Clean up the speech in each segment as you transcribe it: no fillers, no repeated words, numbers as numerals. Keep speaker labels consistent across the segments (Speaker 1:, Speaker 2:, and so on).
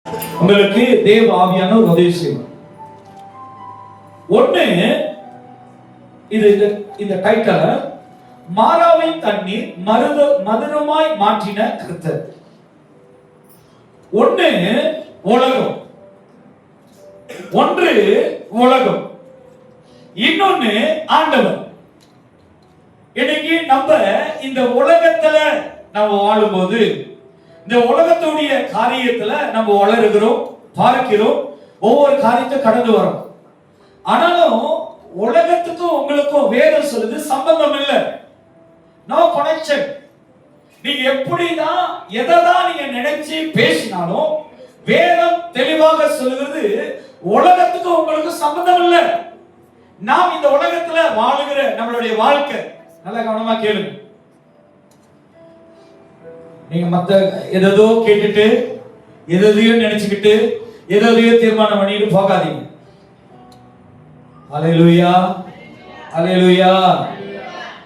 Speaker 1: உங்களுக்கு தேவ ஆவியான ஒரு உதவி செய்வார். ஒண்ணு, இது இந்த டைட்டில் மாறாவின் தண்ணீர் மதுரமாய் மாற்றின கர்த்தர். ஒன்று உலகம், ஒன்று உலகம், இன்னொன்னு ஆண்டவர். இன்னைக்கு நம்ம இந்த உலகத்துல நம்ம வாழும்போது இந்த உலகத்துடைய காரியத்துல நம்ம வளருகிறோம், பார்க்கிறோம், ஒவ்வொரு காரியத்தை கடந்து வரோம். ஆனாலும் உலகத்துக்கும் உங்களுக்கும் வேதம் சொல்லுது சம்பந்தம் இல்லை, நோ கனெக்ஷன். நீங்க எப்படிதான் எதைதான் நீங்க நினைச்சு பேசினாலும் வேதம் தெளிவாக சொல்லுகிறது உலகத்துக்கு உங்களுக்கு சம்பந்தம் இல்லை. நாம் இந்த உலகத்துல வாழுகிற நம்மளுடைய வாழ்க்கை நல்ல கவனமா கேளுங்க. நீங்க மத்த எதோ கேட்டுட்டு எதையோ நினைச்சுக்கிட்டு எதையோ தீர்மானம் பண்ணிட்டு போகாதீங்க. அல்லேலூயா, அல்லேலூயா.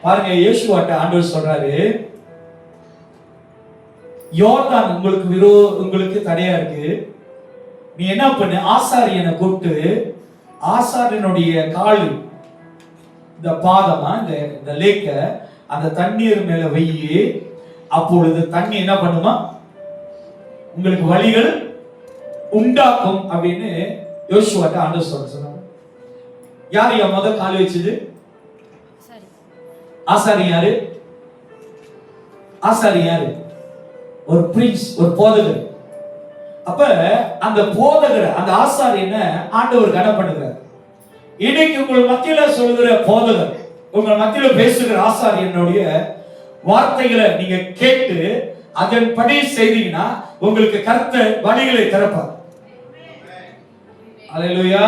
Speaker 1: பாருங்க, இயேசுவாட்ட ஆண்டவர் சொல்றாரு, யோர்தான் உங்களுக்கு தடையா இருக்கு, நீ என்ன பண்ணு, ஆசாரியனை கூப்பிட்டு ஆசாரியனுடைய கால் இந்த பாதமா இந்த லேக்க அந்த தண்ணீர் மேல வையி, அப்பொழுது தண்ணி என்ன பண்ணுமா, உங்களுக்கு வழிகள் உண்டாக்கும் அப்படின்னு யோசுவாட்ட ஆண்டவர் சொன்னாங்க. யார் முத கால் வச்சது? ஆசாரி யாரு? ஆசாரி யாரு? ஒரு பிரின்ஸ், ஒரு போதகர். அப்ப அந்த போதகர், அந்த ஆசாரியனை ஆண்டவர் கனம் பண்ணுகிறார். இன்னைக்கு உங்கள் மத்தியில சொல்லுகிற போதகர், உங்கள் மத்தியில பேசுகிற ஆசாரியனுடைய வார்த்தைகளை நீங்க கேட்டு அதன்படி செய்தீங்கன்னா உங்களுக்கு கர்த்தர் வழிகளை திறப்பார். அல்லேலூயா.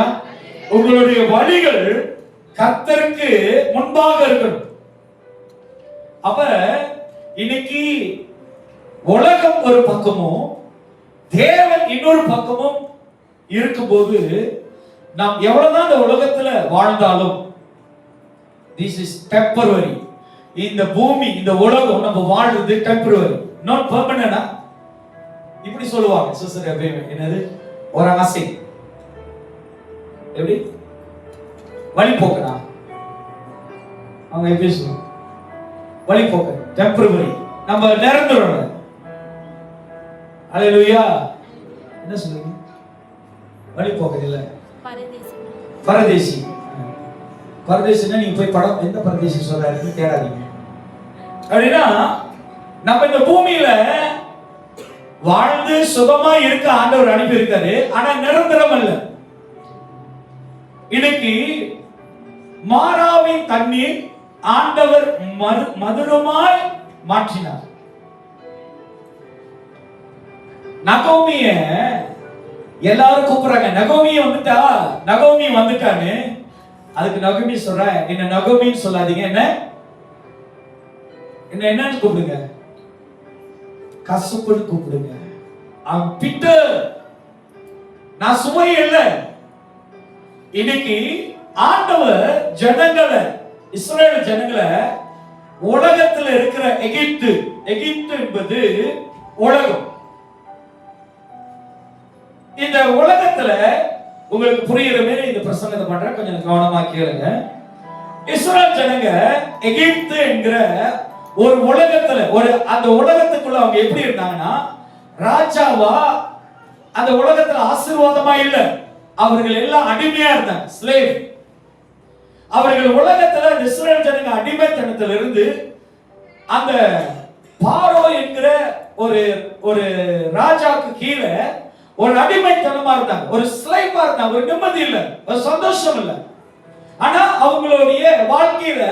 Speaker 1: உங்களுடைய வழிகள் கர்த்தருக்கு முன்பாக இருக்கணும். அப்ப இன்னைக்கு உலகம் ஒரு பக்கமும் தேவன் இன்னொரு பக்கமும் இருக்கும்போது நாம் எவ்வளவுதான் இந்த உலகத்துல வாழ்ந்தாலும் this is temporary. இந்த பூமி, இந்த உலகம் நம்ம வாழ்றது டெம்பரரி, not permanent. இப்படி சொல்லுவாங்க சிஸ்டர் எப்பயுமே. என்னது? ஒரு ஆசை எப்படி வழி போக்கனா, அவங்க எப்படி சொல்லுவாங்க, வழி போக்க டெம்பரரி, நம்ம நிரந்தரம். அல்லேலூயா. என்ன சொல்லுங்க? வழி போக்க இல்ல, பரதேசி. பரதேசினா நீங்க போய் படம் எந்த பரதேசி சொல்றாருன்னு தேடாதீங்க. அப்படின்னா நம்ம இந்த பூமியில வாழ்ந்து சுகமா இருக்க ஆண்டவர் அனுப்பி இருக்காரு, ஆனா நிரந்தரம் அல்ல. இன்னைக்கு மாறாவின் தண்ணீர் ஆண்டவர் மதுரமாய் மாற்றினார். நகோமிய எல்லாரும் கூப்பிடுறாங்க, நகோமி வந்துட்டா, நகோமி வந்துட்டான்னு. அதுக்கு நகோமி சொல்ற, என்ன நகோமின்னு சொல்லாதீங்க, என்ன என்னன்னு கூப்பிடுங்க, கசப்புன்னு கூப்பிடுங்க. நான் சுமை இல்லை. இன்னைக்கு ஆண்டவர் ஜனங்களை, இஸ்ரவேல் ஜனங்களை உலகத்தில் இருக்கிற எகிப்து என்பது உலகம். இந்த உலகத்துல உங்களுக்கு புரியுற மாதிரி இந்த பிரசங்கத்தை பண்றேன், கொஞ்சம் கவனமா கேளுங்க. இஸ்ரவேல் ஜனங்க எகிப்து என்கிற ஒரு உலகத்துல, அந்த உலகத்துக்குள்ள அவங்க எப்படி இருந்தாங்கன்னா ராஜாவா, அந்த உலகத்துல ஆசீர்வாதமா இல்ல, அவர்கள் எல்லாம் அடிமையா இருந்தாங்க, ஸ்லேவ். அவர்கள் உலகத்துல இஸ்ரவேல் ஜனங்க அடிமைத்தனத்துல இருந்து அந்த பாரோ என்கிற ஒரு ராஜாவுக்கு கீழே ஒரு அடிமைத்தனமா இருந்தாங்க, ஒரு ஸ்லேவா இருந்தாங்க, ஒரு நிம்மதி இல்ல, ஒரு சந்தோஷம் இல்ல. ஆனா அவங்களுடைய வாழ்க்கையில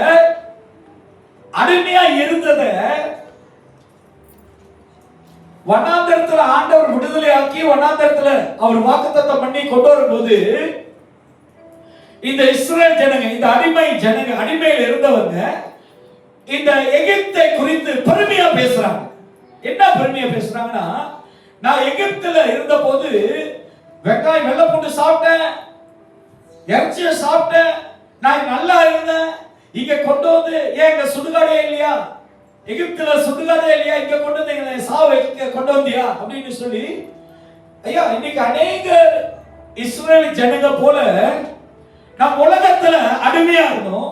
Speaker 1: அடிமையா இருந்தத வனாந்தரத்துல ஆண்டவர் விடுதலை ஆக்கி வனாந்தரத்துல அவர் வாக்குத்தத்தம் பண்ணி கொண்டு வரும்போது இந்த இஸ்ரவேல் ஜனங்க, இந்த அடிமை ஜனங்க, அடிமையில இருந்தவங்க இந்த எகிப்தை குறித்து பெருமையா பேசுறாங்க. என்ன பெருமையா பேசுறாங்கன்னா, நான் எகிப்துல இருந்த போது வெங்காயம் வெள்ளை பூண்டு சாப்பிட்டேன், இறைச்சியை சாப்பிட்டேன், நான் நல்லா இருந்தேன். இங்க கொண்டு வந்து ஏன் இங்க சுடுகாடே இல்லையா, எகிப்துல சுடுகாடே இல்லையா, இங்க கொண்டு வந்து சாவை கொண்டு வந்தியா அப்படின்னு சொல்லி ஐயா, இன்னைக்கு அநேக இஸ்ரேல் ஜனங்க போல நம் உலகத்துல அடிமையா இருந்தோம்.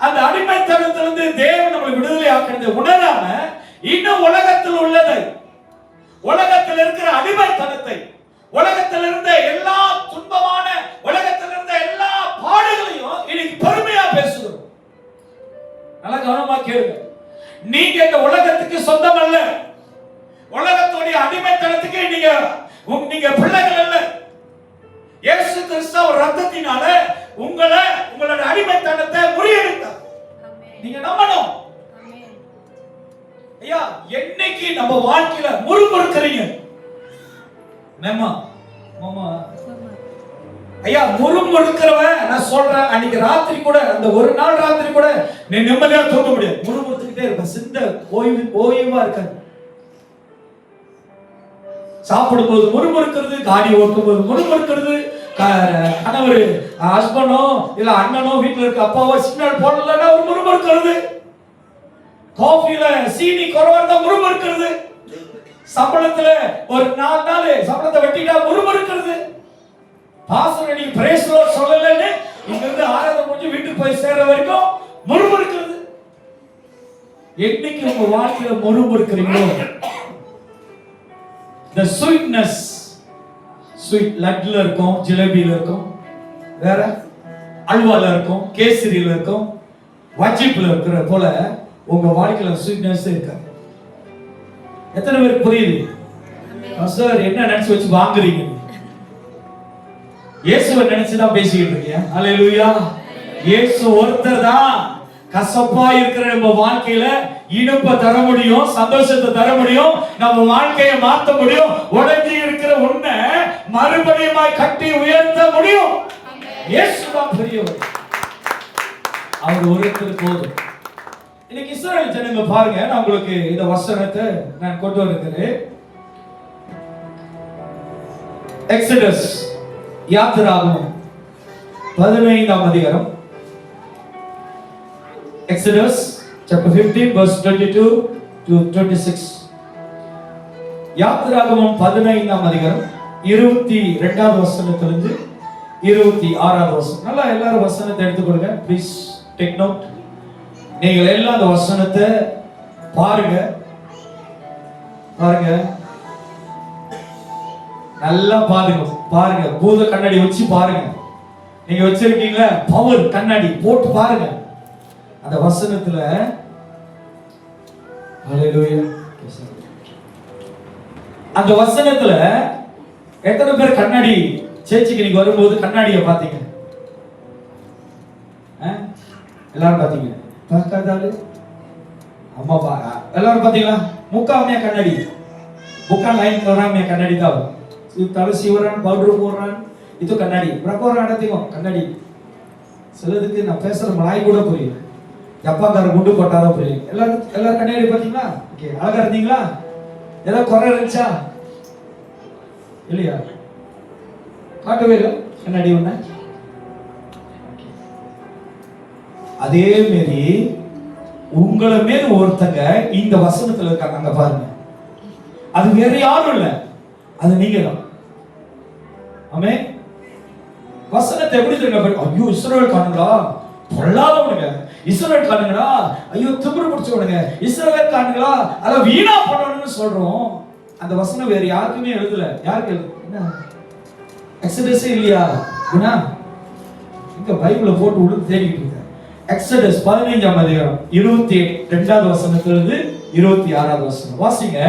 Speaker 1: அந்த அடிமைத்தனத்திலிருந்து தேவன் நம்மளை விடுதலை ஆக்குறது உணராம இன்னும் உலகத்தில் உள்ளதை, உலகத்தில் இருக்கிற அடிமைத்தனத்தை, உலகத்தில் இருந்த எல்லா துன்பமான, உலகத்தில் இருந்த எல்லா பாடுகளையும் இன்னைக்கு பெருமையா பேசுகிறோம். நல்லா கவனமா கேளுங்க. நீங்க இந்த உலகத்துக்கு சொந்தம் அல்ல. உலகத்துடைய அடிமைத்தனத்துக்கு நீங்க பிள்ளைகள் அல்ல. இயேசு கிறிஸ்து ரத்தத்தினால உங்களோட அடிமைத்தனத்தை முறியடித்தார். நீங்க நம்பணும். ஐயா, என்னைக்கு நம்ம வாழ்க்கையில முறுமுறுக்கிறீங்க மாமா, ஐயா முறுமுறுக்கிறவன் நான் சொல்றேன், அன்னைக்கு ராத்திரி கூட, அந்த ஒரு நாள் ராத்திரி கூட நீ நிம்மதியா தூங்க முடியாது. முறுமுறுத்துக்கிட்டே இருப்ப, சிந்த ஓய்வா இருக்காது. சாப்பிடும் போது முறுமுறுக்கிறது, காடி ஓட்டும் போது முறுமுறுக்கிறது, கணவர் ஹஸ்பண்டோ இல்ல அண்ணனோ வீட்டுல இருக்க அப்பாவோ சிக்னல் போடலன்னா ஒரு முறுமுறுக்கிறது, காஃபில சீனி குறைவா இருந்தா முறுமுறுக்கிறது, சம்பளத்துல ஒரு 4 நாள் சம்பளத்தை வெட்டிட்டா முறுமுறுக்கிறது, பாஸ்டர் நீ பிரேஸ் லார்ட் சொல்லலன்னு இங்க இருந்து ஆராதனை முடிஞ்சு வீட்டுக்கு போய் சேர்ற வரைக்கும் முறுமுறுக்கிறது. என்னைக்கு உங்க வாழ்க்கையில முறுமுறுக்கிறீங்களோ, the sweetness, ஸ்வீட் லட்ல இருக்கும், ஜிலேபியில இருக்கும், வேற அல்வால இருக்கும், கேசரியில இருக்கும், வஜிப்ல இருக்கிற போல உங்க வாழ்க்கையில ஸ்வீட்னஸ் இருக்காது. எத்தனை பேருக்கு புரியுது? சார் என்ன நினைச்சு வச்சு வாங்குறீங்க? இயேசுவை நினைச்சுதான் பேசிக்கிட்டு இருக்கீங்க. அல்லேலூயா. இயேசு ஒருத்தர் தான் கசப்பா இருக்கிற நம்ம வாழ்க்கையில இனிப்பை தர முடியும், சந்தோஷத்தை தர முடியும், நம்ம வாழ்க்கையை மாற்ற முடியும், உடைஞ்சி இருக்கிற உன்னை மறுபடியும் கட்டி உயர்த்த முடியும். இயேசு தான் பெரியவர். அவர் ஒருத்தர் போதும். இன்னைக்கு இஸ்ரவேல் ஜனங்க பாருங்க, நான் உங்களுக்கு இந்த வசனத்தை நான் கொண்டு வருகிறேன். எக்ஸோடஸ், யாத்திராகமம் 15ஆம் அதிகாரம். Exodus chapter 15 verse 22 to 26. யாத்திராகமம் 15ஆம் அதிகாரம் 22வது வசனத்திலிருந்து 26வது வசனம். நல்லா எல்லாரும் வசனத்தை எடுத்துக்கொள்ளுங்க. Please take note. நீங்கள் எல்லாம் அந்த வசனத்தை பாருங்க, பாருங்க, நல்லா பாருங்க. பூத கண்ணாடி வச்சு பாருங்க. நீங்க வச்சிருக்கீங்களா பவர் கண்ணாடி போட்டு பாருங்க. அந்த வசனத்துல ஹalleluya, அந்த வசனத்துல எத்தனை பேர் கண்ணாடி சேர்ச்சிக்கு நீங்க வரும்போது கண்ணாடியை பாத்தீங்க? எல்லாரும் பாத்தீங்க? பார்க்காதாலே அம்மா எல்லாரும் பாத்தீங்களா? முக்காமையா கண்ணாடி, bukan lain orang yang கண்ணாடி tahu. Kalau siuran powder போடுறான், itu கண்ணாடி. berapa orang ada tengok கண்ணாடி? சிலதுக்கு நான் பேசுற மலாய் கூட புரியல, ஜப்பான்கார குண்டு போட்டாதான் புரியும். எல்லாரும் கண்ணாடி பாத்தீங்களா? ஓகே, அழகா இருந்தீங்களா? ஏதாவது குறை இருந்துச்சா? இல்லையா? காட்டவே இல்லை கண்ணாடி ஒண்ணு. அதே மாதிரி உங்களை மேல ஒருத்தங்க இந்த வசனத்துல இருக்காங்க, அங்க பாருங்க. அது வேற யாரும் இல்ல, அது நீங்க தான். ஆமென். வசனத்தை எப்படி தெரியுங்க? ஐயோ இஸ்ரவேல் காணுங்களா, பொல்லாதவனுங்க இஸ்ரவேல் காணுங்களா, ஐயோ திமிரு பிடிச்சவனுங்க இஸ்ரவேல் காணுங்களா, அத வீணா பண்ணணும்னு சொல்றோம். அந்த வசனம் வேற யாருக்குமே எழுதல. யாருக்கு எழுது? என்ன எக்ஸோடஸ் இல்லையா? குணா இங்க பைபிளை போட்டு உள்ள தேடிட்டு இருக்க. எக்ஸோடஸ் 15ஆம் அதிகாரம் 22வது வசனத்திலிருந்து 26வது வசனம் வாசிங்க.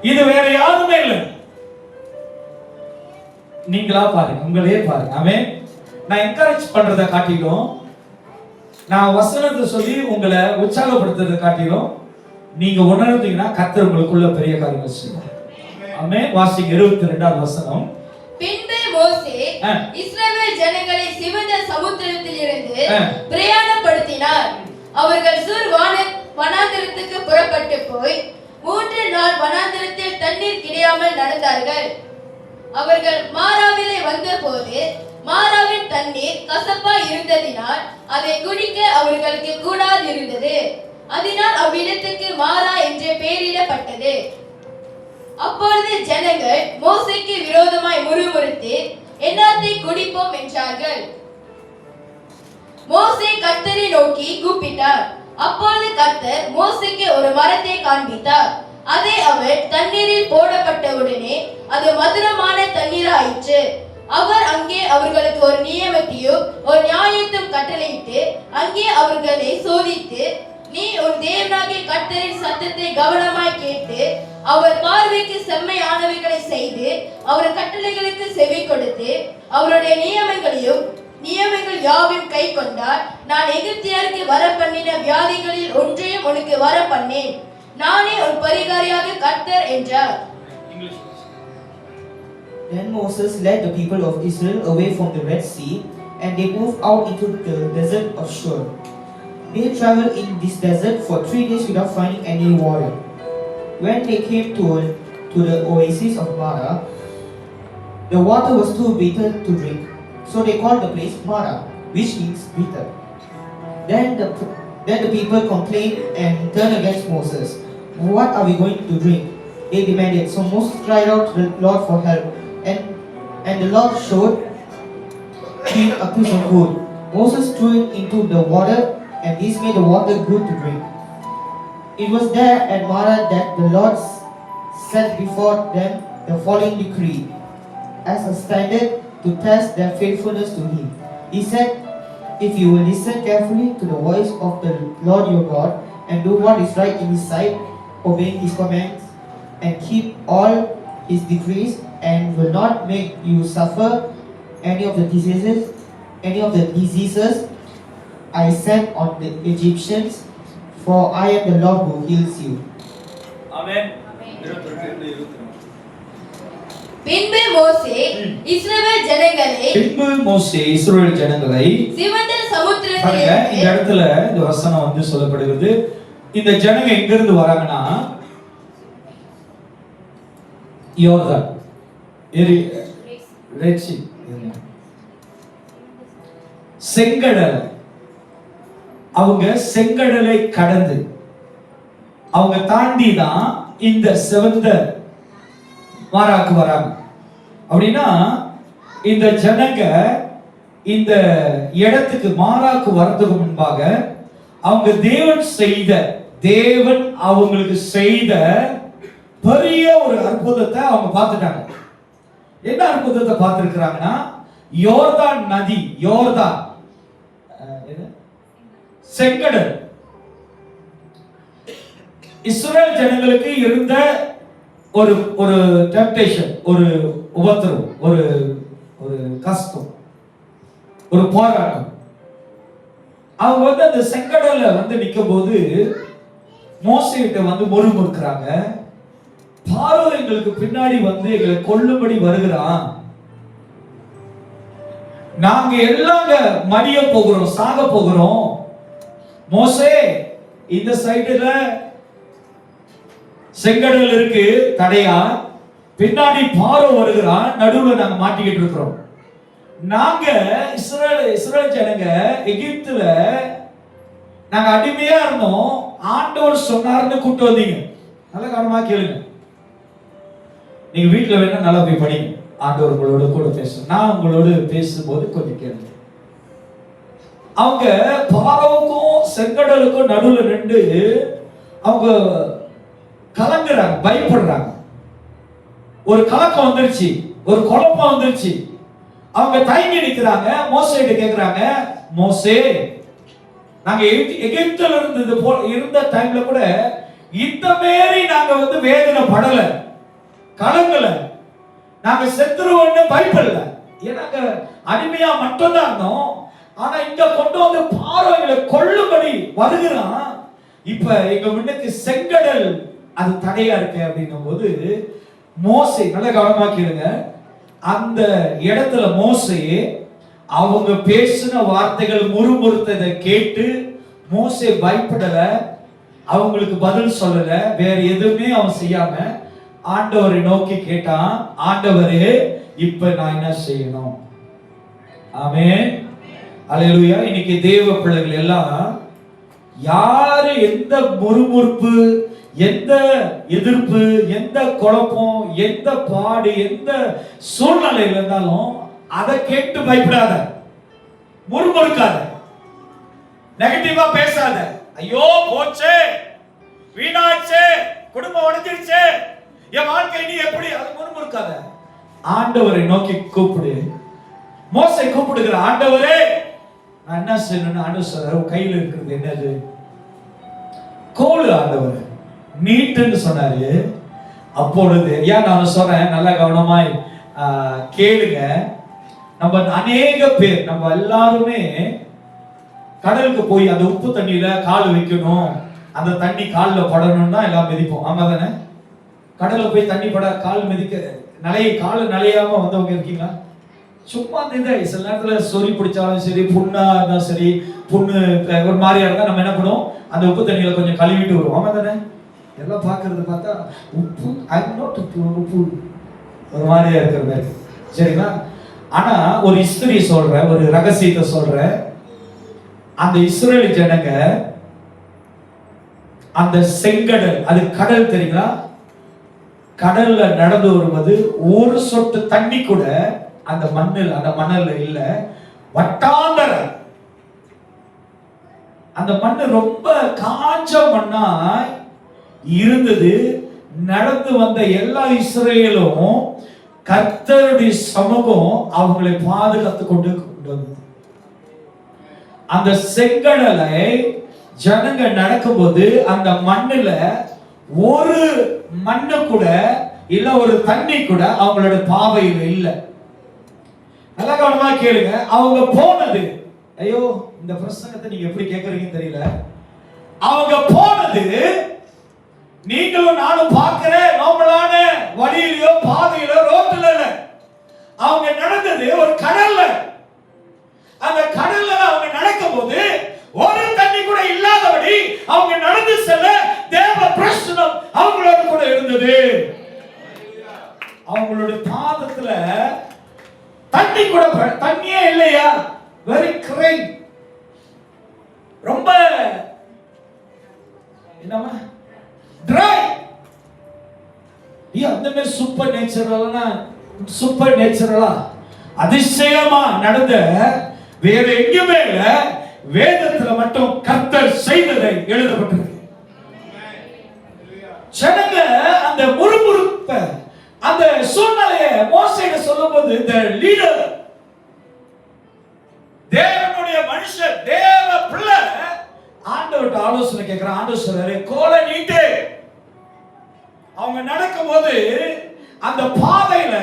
Speaker 1: இது வேற யாருமே இல்லை, நீங்களா பாருங்க, உங்களே பாருங்க. ஆமென். நான் என்கரேஜ் பண்றதை காட்டிலும், நான் வசனத்தை சொல்லி உங்களை உற்சாகப்படுத்துறதை காட்டிலும், நீங்க உணர்ந்தீங்கன்னா கர்த்தர் உங்களுக்குள்ள பெரிய காரியங்கள் செய்வார். ஆமென். வாசிங்க 22வது வசனம்.
Speaker 2: பின்பு மோசே இஸ்ரவேல் ஜனங்களை சிவந்த சமுத்திரத்தில் இருந்து பிரயாணப்படுத்தினார். அவர்கள் சூர் வனாந்திரத்துக்கு புறப்பட்டு போய் 3 நாள் வனாந்திரத்தில் தண்ணீர் கிடையாமல் நடந்தார்கள். அவர்கள் மாராவிலே வந்தபோது மாராவின் தண்ணீர் கசப்பா இருந்ததினால் அதை குடிக்க அவர்களுக்கு கூடாதிருந்தது. அதனால் அவ்விடத்துக்கு மாரா என்று பெயரிடப்பட்டது. அப்பொழுது ஜனங்கள் மோசேக்கு விரோதமாய் முறுமுறுத்து என்னத்தை குடிப்போம் என்றார்கள். மோசே கர்த்தரை நோக்கி கூப்பிட்டார். அப்பொழுது கர்த்தர் மோசேக்கு ஒரு மரத்தை காண்பித்தார். அதை அவர் தண்ணீரில் போடப்பட்டவுடனே அது மதுரமான தண்ணீராயிற்று. அவர் அங்கே அவர்களுக்கு ஒரு நியமத்தையும் ஒரு நியாயத்தையும் கட்டளையிட்டு அங்கே அவர்களை சோதித்து, நீ உன் தேவனாகிய கர்த்தரின் சத்தத்தை கவனமாய் கேட்டு அவர் பார்வைக்கு செம்மையானவைகளை செய்து அவர் கட்டளைகளுக்கு செவி கொடுத்து அவருடைய நியமங்கள் யாவையும் கை கொண்டார். நான் எகிப்தியருக்கு வர பண்ணின வியாதிகளில் ஒன்றையும் உனக்கு வர பண்ணேன். நானே உன் பரிகாரியாக கர்த்தர் என்றார்.
Speaker 3: Then Moses led the people of Israel away from the Red Sea, and they moved out into the desert of Shur. They traveled in this desert for 3 days without finding any water. When they came to the oasis of Mara, the water was too bitter to drink, so they called the place Mara, which means bitter. Then the people complained and turned against Moses. What are we going to drink? They demanded. So Moses cried out to the Lord for help, and the Lord showed him a piece of wood. Moses threw it into the water, and this made the water good to drink. It was there at Mara that the Lord set before them the following decree, as a standard to test their faithfulness to Him. He said, if you will listen carefully to the voice of the Lord your God, and do what is right in His sight, obeying His commands, and keep all His decrees, and will not make you suffer any of the diseases I sent on the Egyptians, for I am the Lord who heals you.
Speaker 1: Amen.
Speaker 2: பின்பு மோசே இஸ்ரவேல் ஜனங்களை சிவந்த சமுத்திரத்தில்
Speaker 1: இந்த இடத்துல இந்த வசனம் வந்து சொல்லப்படுகிறது. இந்த ஜனங்க எங்க இருந்து வராங்கன்னா யோர்தான் செங்கடல், அவங்க செங்கடலை கடந்து அவங்க தாண்டி தான் இந்த சிவந்த மாராக்கு வராங்க. அப்படின்னா இந்த ஜனங்க இந்த இடத்துக்கு மாராக்கு வரதுக்கு முன்பாக அவங்க தேவன் அவங்களுக்கு செய்த பெரிய ஒரு அற்புதத்தை அவங்க பார்த்துட்டாங்க. என்ன அற்புதத்தை பார்த்திருக்கிறாங்கன்னா, யோர்தான் நதி, செங்கடல் இஸ்ரேல் ஜனங்களுக்கு இருந்த ஒரு ஒரு டெம்ப்டேஷன், ஒரு உபத்திரம், ஒரு ஒரு கஷ்டம், ஒரு போராட்டம். அவங்க வந்து அந்த செங்கடல்ல வந்து நிற்கும் போது மோசேகிட்ட வந்து முறுமுறுக்கிறாங்க. பார்வோ எங்களுக்கு பின்னாடி வந்து எங்களை கொல்லும்படி வருகிறான், நாங்க எல்லாம் மடிய போகிறோம், சாக போகிறோம். மோசே, இந்த சைடுல செங்கடல் இருக்கு தடையா, பின்னாடி பார்வோ வருகிறான், நடுவுல நாங்க மாட்டிக்கிட்டு இருக்கிறோம். நாங்க இஸ்ரேல் ஜனங்க எகிப்துல நாங்க அடிமையா இருந்தோம், ஆண்டவர் சொன்னார்னு கூட்டு வந்தீங்க. நல்ல கவனமா கேளுங்க. நீங்க வீட்டுல வேணா நல்லா போய் படிங்க, ஆண்டவர் உங்களோட கூட பேசும். நான் உங்களோட பேசும்போது கொஞ்சம் கேளுங்க. அவங்க பார்வோக்கும் செங்கடலுக்கும் நடுவுல நின்று அவங்க கலங்குறாங்க, பயப்படுறாங்க. ஒரு கலக்கம் வந்துருச்சு, ஒரு குழப்பம் வந்துருச்சு. அவங்க தயங்கி நிற்கிறாங்க. மோசேட்ட கேக்குறாங்க, மோசே, நாங்க எகிப்துல இருந்த டைம்ல கூட இந்த மாரி நாங்க வந்து வேதனை படல, கலங்கல, நாங்க செத்துருவோம்னு பயப்படல. ஏன்னாங்க அடிமையா மட்டும்தான் இருந்தோம். ஆனா இங்க கொண்டு வந்து பார்வைகளை கொள்ளும்படி வருகிறான். இப்ப எங்க முன்னுக்கு செங்கடல் அது தடையா இருக்கு அப்படின்னும் போது மோசே, நல்ல கவனமா கேளுங்க, அந்த இடத்துல மோசே அவங்க பேசின வார்த்தைகள் முறுமுறுத்ததை கேட்டு மோசே பயப்படல, அவங்களுக்கு பதில் சொல்லல, வேற எதுவுமே அவன் செய்யாம ஆண்டவரை நோக்கி கேட்டான். ஆண்டவரே, இப்ப நான் என்ன செய்யணும்? ஆமென், அல்லேலூயா. இன்னைக்கு தேவ பிள்ளைகள் எல்லாம் யாரு எந்த முறுமுறுப்பு, எந்த எதிர்ப்பு, எந்த குழப்பம், எந்த பாடு, எந்த சூழ்நிலையில் இருந்தாலும் அதை கேட்டு பயப்படாத, முறுமுறுக்காத, நெகட்டிவா பேசாத. ஐயோ போச்சே, வீணாச்சே, குடும்பம் உடைஞ்சிருச்சே, என் வாழ்க்கை நீ எப்படி, அதை முறுமுறுக்காத. ஆண்டவரை நோக்கி கூப்பிடு. மோசே கூப்பிடுகிற, ஆண்டவரே நான் என்ன செய்யணும்னு ஆண்டவர் சொல்றாரு, கையில் இருக்கிறது என்னது? கோல். ஆண்டவர் நீட்டுன்னு சொன்னாரு. அப்பொழுது ஏன் நான் சொல்றேன், நல்லா கவனமாய் கேளுங்க. நம்ம அநேக பேர், நம்ம எல்லாருமே கடலுக்கு போய் அந்த உப்பு தண்ணியில கால் வைக்கணும், அந்த தண்ணி காலில் படணும்னா எல்லாம் மிதிப்போம். ஆமா தானே? கடல்ல போய் தண்ணி பட கால் மிதிக்க கால் நலையாம வந்தவங்க இருக்கீங்களா? சும்மா சில நேரத்துல சொறி பிடிச்சாலும் சரி, புண்ணா இருந்தாலும் சரி, புண்ணு ஒரு மாதிரியா இருந்தா நம்ம என்ன பண்ணுவோம், அந்த உப்பு தண்ணியில கொஞ்சம் கழுவிட்டு வருவோம். ஆமா தானே? எல்லாம் பாக்குறது பார்த்தா உப்பு உப்பு ஒரு மாதிரியா இருக்கிற மாதிரி, சரிங்களா? ஆனா ஒரு ஹிஸ்டரி சொல்ற, ஒரு ரகசியத்தை சொல்ற. அந்த இஸ்ரேலி ஜனங்க அந்த செங்கடல், அது கடல் தெரியுங்களா? கடல்ல நடந்து வரும்போது ஒரு சொட்டு தண்ணி கூட அந்த மணல்ல இல்ல. வட்டாந்தர அந்த மண்ணு ரொம்ப காஞ்ச மண்ணா இருந்தது. நடந்து வந்த எல்லா இஸ்ரேலும் கர்த்தருடைய சமூகம் அவங்களை பாதுகாத்து கொண்டு வந்தது. அந்த செங்கடலை ஜனங்க நடக்கும்போது அந்த மண்ணுல ஒரு மண்ணு கூட இல்ல, ஒரு தண்ணி கூட அவங்களோட பாவையில இல்ல. நல்லா கவனமா கேளுங்க. அவங்க போனது, ஐயோ இந்த பிரசங்கத்தை நீங்க எப்படி கேக்குறீங்கன்னு தெரியல. அவங்க போனது நீங்களும் நானும் பார்க்கிற நார்மலான வழியிலயோ பாதையிலோ ரோட்ல இல்ல. அவங்க நடந்தது ஒரு கடல்ல. அந்த கடல்ல அவங்க நடக்கும் போது ஒரு தண்ணி கூட இல்லாதபடி அவங்க நடந்து செல்ல தேவ பிரசன்னம் அவங்களோட கூட இருந்தது. அவங்களோட பாதத்துல தண்ணி கூட, தண்ணியே இல்லையா, வெரி கிரை, ரொம்ப என்னமா ட்ரை. அந்த மாதிரி சூப்பர் நேச்சுரலா அதிசயமா நடந்த வேற எங்கேயுமே இல்ல. வேதத்துல மட்டும் கர்த்தர் செய்ததை எழுதப்பட்டிருக்கு. ஜனங்க அந்த முறுமுறுப்ப, அந்த சூழ்நிலையை மோசேக்கு சொல்லும்போது the leader, தேவனுடைய மனுஷன், தேவ பிள்ளை ஆண்டவர்ட்ட ஆலோசனை கேட்கிறான். ஆண்டவர் சொல்றாரு, கோலை நீட்டு. அவங்க நடக்கும்போது அந்த பாதையில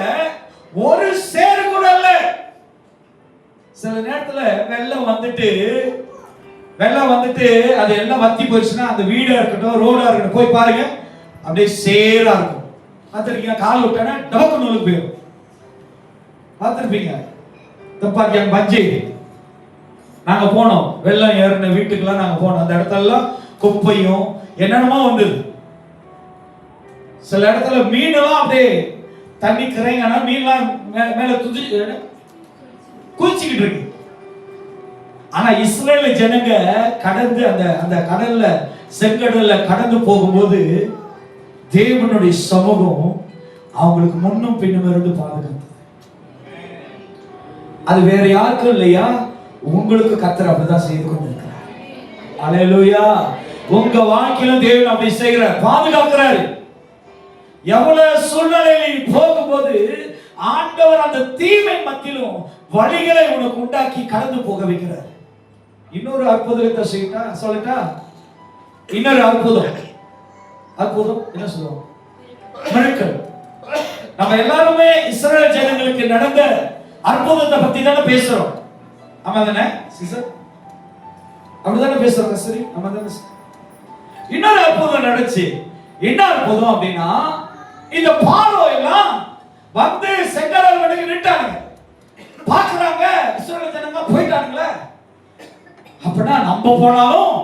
Speaker 1: ஒரு சேறு கூட இல்ல. சில நேரத்துல வெள்ளம் வந்துட்டு அது எல்லாம் வத்தி போயிடுச்சுன்னா, அந்த வீடா இருக்கட்டும் ரோடா இருக்கட்டும் போய் பாருங்க, அப்படியே சேரா இருக்கும். பார்த்துருக்கீங்க? கால் விட்டானா டபக்கு நூலுக்கு போயிடும். பார்த்துருப்பீங்க. தப்பாக்கியாங்க பஞ்சை நாங்க போனோம், வெள்ளம் ஏறின வீட்டுக்கெல்லாம் நாங்க போனோம். அந்த இடத்துல குப்பையும் என்னென்னமோ வந்தது. சில இடத்துல மீனெல்லாம் அப்படியே தண்ணி கரைங்கன்னா மீன்லாம் மேல குதிச்சுக்கிட்டு இருக்கு. ஆனா இஸ்ரேல் ஜனங்க கடந்து அந்த கடல்ல செங்கடல்ல கடந்து போகும்போது தேவனுடைய சமூகம் அவங்களுக்கு முன்னும் பின்னும் இருந்து பாதுகாத்து. அது வேற யாருக்கும் இல்லையா, உங்களுக்கு கர்த்தர் அப்படிதான் செய்து கொண்டிருக்கிறார். அல்லேலூயா. உங்க வாழ்க்கையிலும் தேவன் அப்படி செய்கிறார், பாதுகாக்கிறார். எவ்வளவு சூழ்நிலையில் போகும்போது ஆண்டவர் அந்த தீமை மத்தியிலும் வழிகளை உனக்கு உண்டாக்கி கடந்து போக வைக்கிறார். இன்னொரு அற்புதத்தை சொல்லட்டா? இன்னொரு அற்புதம் என்ன சொல்லுவோம்? மிரக்கல். நம்ம எல்லாருமே இஸ்ரவேல் ஜனங்களுக்கு நடந்த அற்புதத்தை பத்தி தானே பேசுறோம். ஆமா தானே சிஸ்டர்? அப்படிதானே பேசுறோம். சரி, ஆமா தானே. இன்னொரு அற்புதம் நடந்துச்சு. என்ன அற்புதம் அப்படின்னா, இந்த பார்வோ எல்லாம் வந்து செங்கடல் வழிக்கு நின்றாங்க. பாக்குறாங்க இஸ்ரவேல் ஜனங்க போயிட்டானுங்களே, அப்படின்னா நம்ம போனாலும்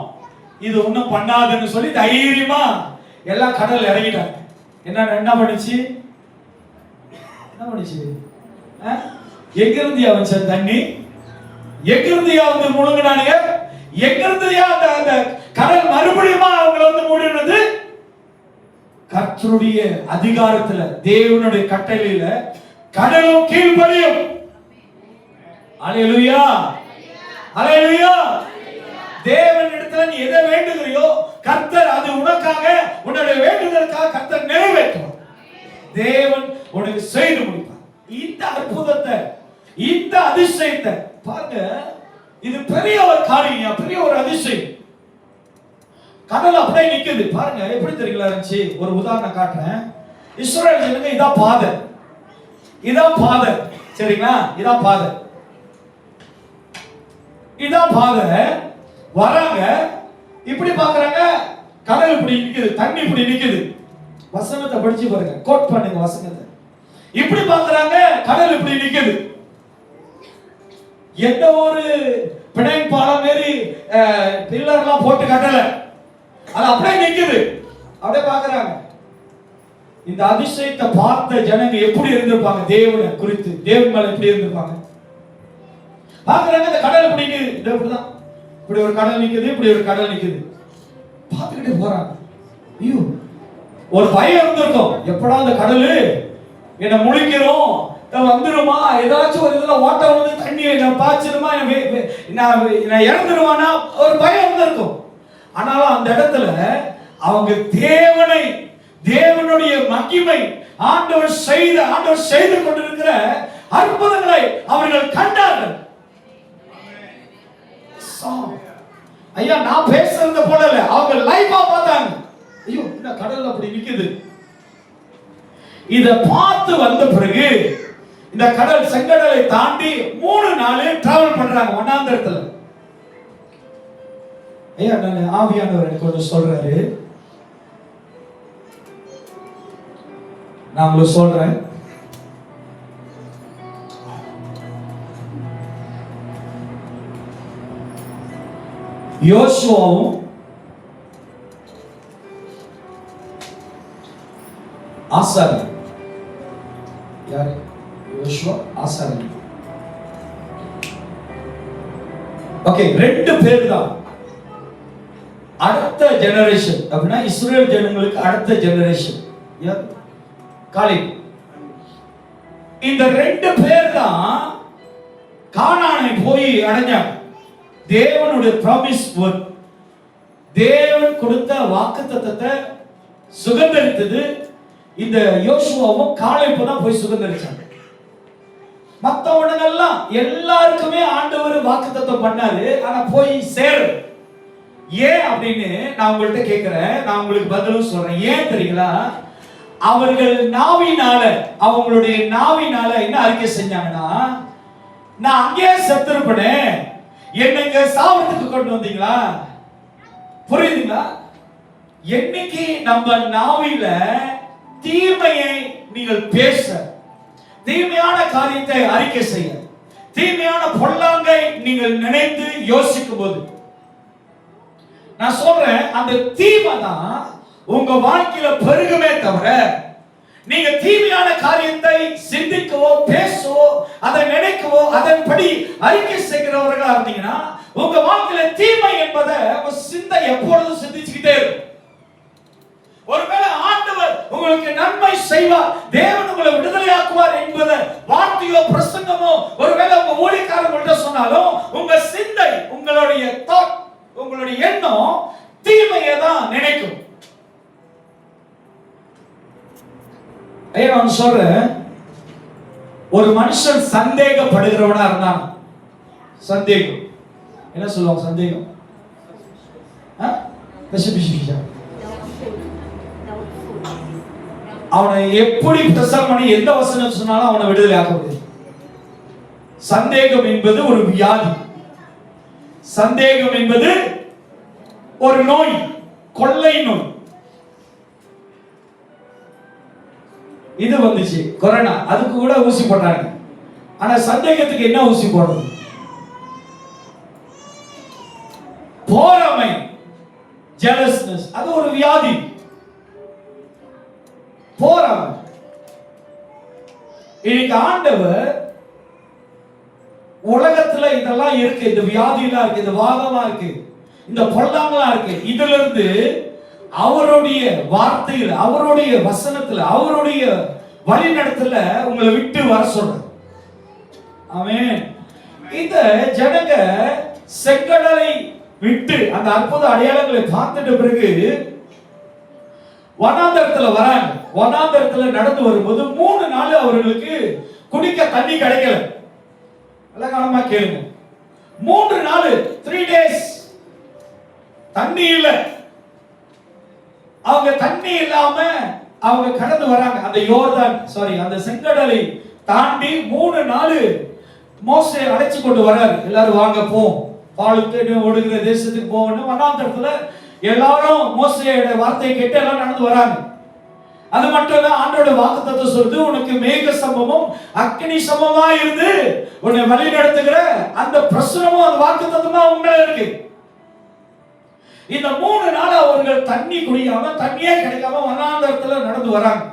Speaker 1: இது ஒண்ணும் பண்ணாதுன்னு சொல்லி தைரியமா எல்லாம் கடல் இறங்கிட்டாங்க. என்ன பண்ணுச்சு? எங்கிருந்தியா வச்ச தண்ணி, எங்கிருந்தியா வந்து முழுங்கினானுங்க, எங்கிருந்தியா அந்த கடல் மறுபடியும் அவங்களை வந்து மூடினது. கர்த்தருடைய அதிகாரத்துல, தேவனுடைய கட்டளையில கடலும் கீழ்ப்படியும். அல்லேலூயா, அல்லேலூயா. தேவன் இடத்துல நீ எதை வேண்டுகிறியோ கர்த்தர் அது உனக்காக, உன்னுடைய வேண்டுதலுக்காக கர்த்தர் நிறைவேற்றுவார். தேவன் உனக்கு செய்து முடிப்பார். இந்த அற்புதத்தை, இந்த அதிசயத்தை பாருங்க. இது பெரிய ஒரு காரியம், பெரிய ஒரு அதிசயம். கடல் அப்படியே நிக்குது பாருங்க. எப்படி தெரியுங்களா இருந்துச்சு? ஒரு உதாரணம் காட்டுறேன். இஸ்ரவேல் ஜனங்க இதான் பாதை, இதான் பாதை, சரிங்களா? இதான் பாதை, இதான் பாதை. வராங்க, இப்படி பாக்குறாங்க, கடல் இப்படி நிக்குது, தண்ணி இப்படி நிக்குது. வசனத்தை படிச்சு பாருங்க, கோட் பண்ணுங்க வசனத்தை. இப்படி பாக்குறாங்க, கடல் இப்படி நிக்குது. எந்த ஒரு பிணை பாலம் மாரி பில்லர்லாம் போட்டு கட்டல, அது அப்படியே நிக்குது. அப்படியே பாக்குறாங்க. இந்த அதிசயத்தை பார்த்த ஜனங்க எப்படி இருந்திருப்பாங்க? தேவனை குறித்து, தேவன் மேல எப்படி இருந்திருப்பாங்க? பாக்குறாங்க, இந்த கடல் இப்படி நிக்குது, இப்படிதான், இப்படி ஒரு கடல் நிக்குது, இப்படி ஒரு கடல் நிக்குது. பார்த்துக்கிட்டே போறாங்க. ஐயோ, ஒரு பயம் இருந்திருக்கும். எப்படா அந்த கடல் என்ன முழிக்கிறோம், வந்துருமா, ஏதாச்சும் ஒரு இதுல ஓட்டம் வந்து தண்ணி என்ன பாய்ச்சிருமா, நான் இறந்துருவானா, ஒரு பயம் இருந்திருக்கும். ஆனாலும் அந்த இடத்துல அவங்க தேவனை, தேவனுடைய மகிமை, ஆண்டவர் செய்து கொண்டிருக்கிற அற்புதங்களை அவர்கள் கண்டார்கள். ஐயா, நான் பேசுறது போல இல்ல, அவங்க லைவா பார்த்தாங்க. ஐயோ, இந்த கடல் அப்படி நிக்குது. இத பார்த்து வந்த பிறகு இந்த கடல் செங்கடலை தாண்டி 3 நாள் டிராவல் பண்றாங்க வனாந்தரத்துல. ஐயா, நான் ஆவியானவர் எனக்கு கொஞ்சம் சொல்றாரு, நான் உங்களுக்கு சொல்றேன். யோசுவாவும் ஆசாரி, யாரு? யோசுவா, ஆசாரி. ஓகே, 2 பேர் தான் அடுத்த ஜெனரேஷன். அப்படின்னா இஸ்ரேல் ஜனங்களுக்கு அடுத்த ஜெனரேஷன் யார்? காலேப். இந்த 2 பேர் தான் கானானை போய் அடைஞ்சாங்க. தேவனுடைய ப்ராமிஸ் வேர்ட், தேவன் கொடுத்த வாக்குத்தத்தத்தை சுகந்தரித்தது இந்த யோசுவாவும் காலேப்பும் தான் போய் சுகந்தரிச்சாங்க. மத்தவனுங்கெல்லாம் எல்லாருக்குமே ஆண்டவர் வாக்குத்தத்தம் பண்ணாரு, ஆனா போய் சேர ஏன் அப்படின்னு நான் உங்கள்கிட்ட கேட்கிறேன். நான் உங்களுக்கு பதிலும் சொல்றேன். ஏன் தெரியுங்களா? அவர்கள் நாவினால, அவங்களுடைய நாவினால என்ன அறிக்கை செஞ்சாங்கன்னா, நான் அங்கேயே செத்துருப்பேனே, என்னங்க சாவத்துக்கு கொண்டு வந்தீங்களா? புரியுதுங்களா? என்னைக்கு நம்ம நாவில தீமையை நீங்கள் பேச, தீமையான காரியத்தை அறிக்கை செய்ய, தீமையான பொல்லாங்கை நீங்கள் நினைத்து யோசிக்கும் போது, நான் சொல்றேன், அந்த தீமை தான் உங்க வாழ்க்கையில பெருகுமே தவிர, நீங்க தீமையான காரியத்தை சிந்திக்கவோ பேசவோ அதை நினைக்கவோ அதன்படி அறிக்கை செய்கிறவர்களா இருந்தீங்கன்னா உங்க வாழ்க்கையில தீமை என்பதை உங்க சிந்தை எப்பொழுதும் சிந்திச்சுக்கிட்டே இருக்கும். ஒருவேளை ஆண்டவர் உங்களுக்கு நன்மை செய்வார், தேவன் உங்களை விடுதலையாக்குவார் என்பதை வார்த்தையோ பிரசங்கமோ ஒருவேளை உங்க ஊழியக்காரங்கள்ட்ட சொன்னாலும் உங்க சிந்தை, உங்களுடைய தாட், உங்களுடைய எண்ணம் தீமையை தான் நினைக்கும். ஐயா, நான் சொல்றேன், ஒரு மனுஷன் சந்தேகப்படுகிறவனா இருந்தான். சந்தேகம் என்ன சொல்லுவாங்க? சந்தேகம் அவனை எப்படி பிரசங்கம் பண்ணி எந்த வசனம் சொன்னாலும் அவனை விடுதலை ஆக்க முடியாது. சந்தேகம் என்பது ஒரு வியாதி, சந்தேகம் என்பது ஒரு நோய், கொள்ளை நோய். இது வந்துச்சு கொரோனா, அதுக்கு கூட ஊசி போட்டாங்க. ஆனா சந்தேகத்துக்கு என்ன ஊசி போடுறது? பொறாமை, ஜெலஸ்னஸ், அது ஒரு வியாதி. பொறாமை. இன்னைக்கு ஆண்டவர் உலகத்துல இதெல்லாம் இருக்கு, இந்த வியாதியெல்லாம் இருக்கு, இந்த வாதமா இருக்கு, இந்த பொல்லாங்கலாம் இருக்கு, இதுல இருந்து அவருடைய வார்த்தையில், அவருடைய வசனத்துல, அவருடைய வழிநடத்தல உங்களை விட்டு வர சொல்ற. ஆமென். இந்த ஜனங்க செங்கடலை விட்டு அந்த அற்புத அடையாளங்களை பார்த்துட்ட பிறகு வனாந்தரத்துல வராங்க. வனாந்தரத்துல நடந்து வரும்போது 3 நாள் அவர்களுக்கு குடிக்க தண்ணி கிடைக்கல. நல்ல கவனமா கேளுங்க. 3 நாள் 3 days தண்ணி இல்ல. அவங்க தண்ணி இல்லாம அவங்க கடந்து வராங்க. அந்த யோர்தான் அந்த செங்கடலை தாண்டி 3 நாள் மோசே அழைச்சு கொண்டு வராரு. எல்லாரும் வாங்க போ, பாலும் தேனும் ஓடுகிற தேசத்துக்கு போகணும். வனாந்தரத்துல எல்லாரும் மோசேயோட வார்த்தையை கேட்டு எல்லாம் நடந்து வராங்க. அது மட்டும் இல்ல, ஆண்டோட வாக்குத்தத்தம் சொல்லுது, உனக்கு மேக சம்பவம் அக்கினி சம்பவமா இருந்து உன்னை வழி நடத்துகிற அந்த பிரசனமும் அந்த வாக்குத்தத்தமா உண்மையில இருக்கு. இந்த 3 நாள் அவர்கள் தண்ணி குடிக்காம, தண்ணியே கிடைக்காம வனாந்தரத்துல நடந்து வராங்க.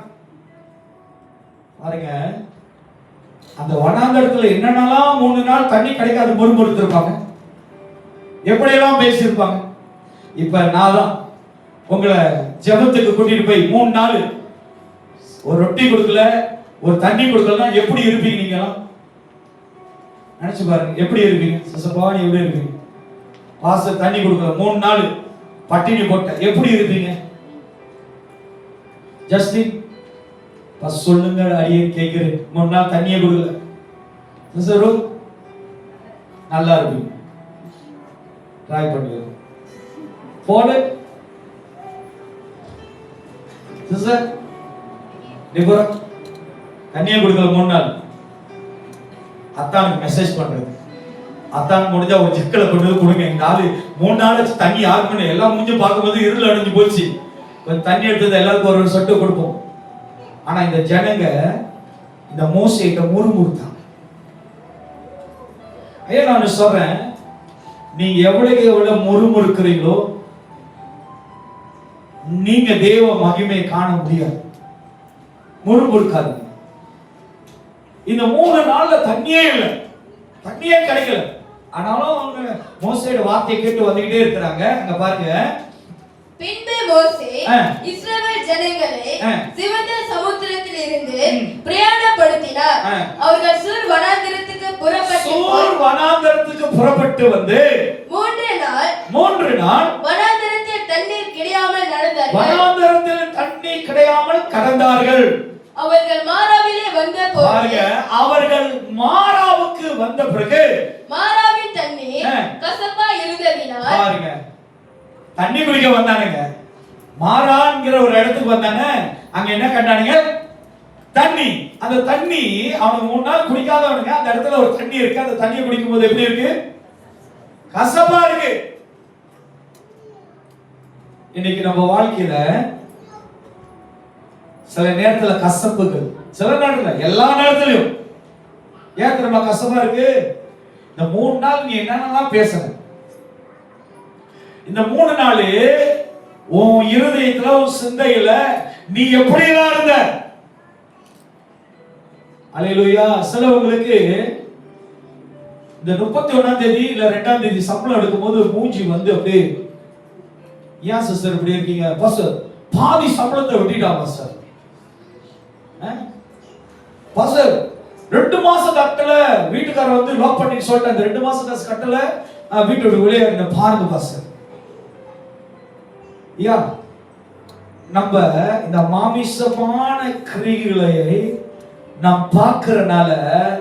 Speaker 1: பாருங்க, அந்த வனாந்தரத்துல என்னென்னலாம் 3 நாள் தண்ணி கிடைக்காது முறுமுறுத்திருப்பாங்க, எப்படியெல்லாம் பேசியிருப்பாங்க. இப்ப நான் தான் உங்களை ஜெபத்துக்கு கூட்டிட்டு போய் 3 நாள் ஒரு ரொட்டி கொடுக்கல, ஒரு தண்ணி கொடுக்கலன்னா எப்படி இருப்பீங்க? நீங்க எல்லாம் நினைச்சு பாருங்க, எப்படி இருப்பீங்க? சிசப்பாணி எப்படி இருப்பீங்க? பாஸ்டர் தண்ணி கொடுக்கல, 3 நாள் பட்டினி போட்ட, எப்படி இருப்பீங்க? ஜஸ்டின் பஸ் சொல்லுங்க, அடியே கேட்கிறேன். 3 நாள் தண்ணியே கொடுக்கல, சிசரு நல்லா இருப்பீங்க. ட்ரை பண்ணுங்க போடு சிஸ்டர். நிபுரா தண்ணியை கொடுக்கல 3 நாள். அத்தானுக்கு மெசேஜ் பண்றது, அத்தான் முடிஞ்சா ஒரு சிக்கலை கொண்டு வந்து கொடுங்க. எங்க நாள் 3 நாள் வச்சு தண்ணி யாரு பண்ண எல்லாம் முடிஞ்சு பார்க்கும்போது இருள் அடைஞ்சு போச்சு. கொஞ்சம் தண்ணி எடுத்தது எல்லாருக்கும் ஒரு சொட்டு கொடுப்போம். ஆனா இந்த ஜனங்க இந்த மோசேட்ட முறுமுறுத்தாங்க. ஐயா நான் சொல்றேன், நீங்க எவ்வளவு முறுமுறுக்கிறீங்களோ நீங்க தேவ மகிமையை காண முடியாது. முறுமுறுக்காது. இந்த 3 நாள்ல தண்ணியே இல்லை, தண்ணியே கிடைக்கல. ஆனாலும் அவங்க மோசேயோட வார்த்தையை கேட்டு வந்துகிட்டே இருக்கிறாங்க. அங்க பாருங்க,
Speaker 2: பின்பு மோசே இஸ்ரவேல் ஜனங்களை சிவந்த சமுத்திரத்தில் இருந்து பிரயாணப்படுத்தினார். அவர்கள் சூர் வனாந்தரத்துக்கு புறப்பட்டு வந்து 3 நாள் வனாந்தரத்தில் தண்ணீர் கிடையாமல் நடந்தார்கள். வனாந்தரத்தில் தண்ணீர் கிடையாமல் கடந்தார்கள். அவர்கள் மாராவிலே வந்த போது, அவர்கள் மாராவுக்கு வந்த பிறகு மாராவின் தண்ணீர் கசப்பா இருந்ததினால், பாருங்க, தண்ணி குடிக்க வந்தானுங்க. மாறான்ங்கிற ஒரு இடத்துக்கு வந்தாங்க. அங்க என்ன கண்டானுங்க? தண்ணி. அந்த தண்ணி அவனுக்கு 3 நாள் குடிக்காதவனுங்க. அந்த இடத்துல ஒரு தண்ணி இருக்கு. அந்த தண்ணியை குடிக்கும் போது எப்படி இருக்கு? கசப்பா இருக்கு. இன்னைக்கு நம்ம வாழ்க்கையில சில நேரத்துல கசப்புகள், சில நேரத்துல, எல்லா நேரத்திலையும் ஏன் தெரியுமா கசப்பா இருக்கு? இந்த 3 நாள் நீ என்னென்னலாம் பேசுற, இந்த 3 நாள் உன் இருதயத்துல, உன் சிந்தையில நீ எப்படிலாம் இருந்த? அல்லேலூயா. சிலவங்களுக்கு இந்த 31ஆம் தேதி இல்ல 2ஆம் தேதி சம்பளம் எடுக்கும்போது மூஞ்சி வந்து அப்படியே, ஏன் சிஸ்டர் இப்படி இருக்கீங்க? பாஸ்டர் பாதி சம்பளத்தை விட்டுட்டா பாஸ்டர். பாஸ்டர் 2 மாசம் கட்டல, வீட்டுக்காரர் வந்து லாக் பண்ணி சொல்லிட்டு அந்த 2 மாசம் காசு கட்டல, வீட்டோட விளையாடுங்க பாருங்க பாஸ்டர். யா, நம்ம இந்த மாமிசமான கிரியைகளை நாம் பார்க்கறனால,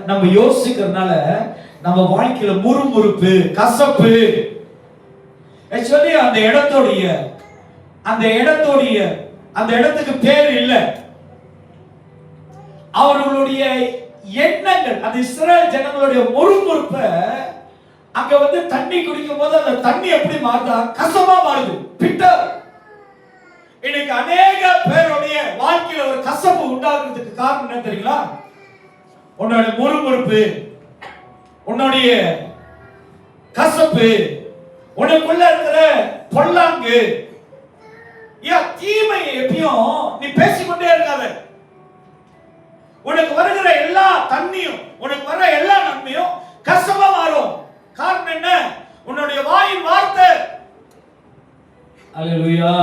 Speaker 2: நம்ம யோசிக்கிறனால நம்ம வாழ்க்கையில முறுமுறுப்பு, கசப்பு. ஆக்சுவலி அந்த இடத்துக்கு பேர் இல்லை. அவர்களுடைய எண்ணங்கள், அந்த இஸ்ரவேல் ஜனங்களுடைய முறுமுறுப்பை அங்க வந்து தண்ணி குடிக்கும் போது அந்த தண்ணி எப்படி மாறுதா? கசப்பா மாறுது, பிட்டர். இன்னைக்கு அநேக பேருடைய வாழ்க்கையில ஒரு கசப்பு உண்டாகிறதுக்கு காரணம் என்ன தெரியுங்களா? உன்னுடைய முறுமுறுப்பு, உன்னுடைய கசப்பு, உனக்குள்ள இருக்கிற பொல்லாங்கு. தீமையை எப்பயும் நீ பேசிக்கொண்டே இருக்காத. உனக்கு வருகிற எல்லா தண்ணியும், உனக்கு வர எல்லா நன்மையும் கசப்பா மாறும். காரணம் என்ன? உன்னுடைய வாயின் வார்த்தை. அல்லேலூயா.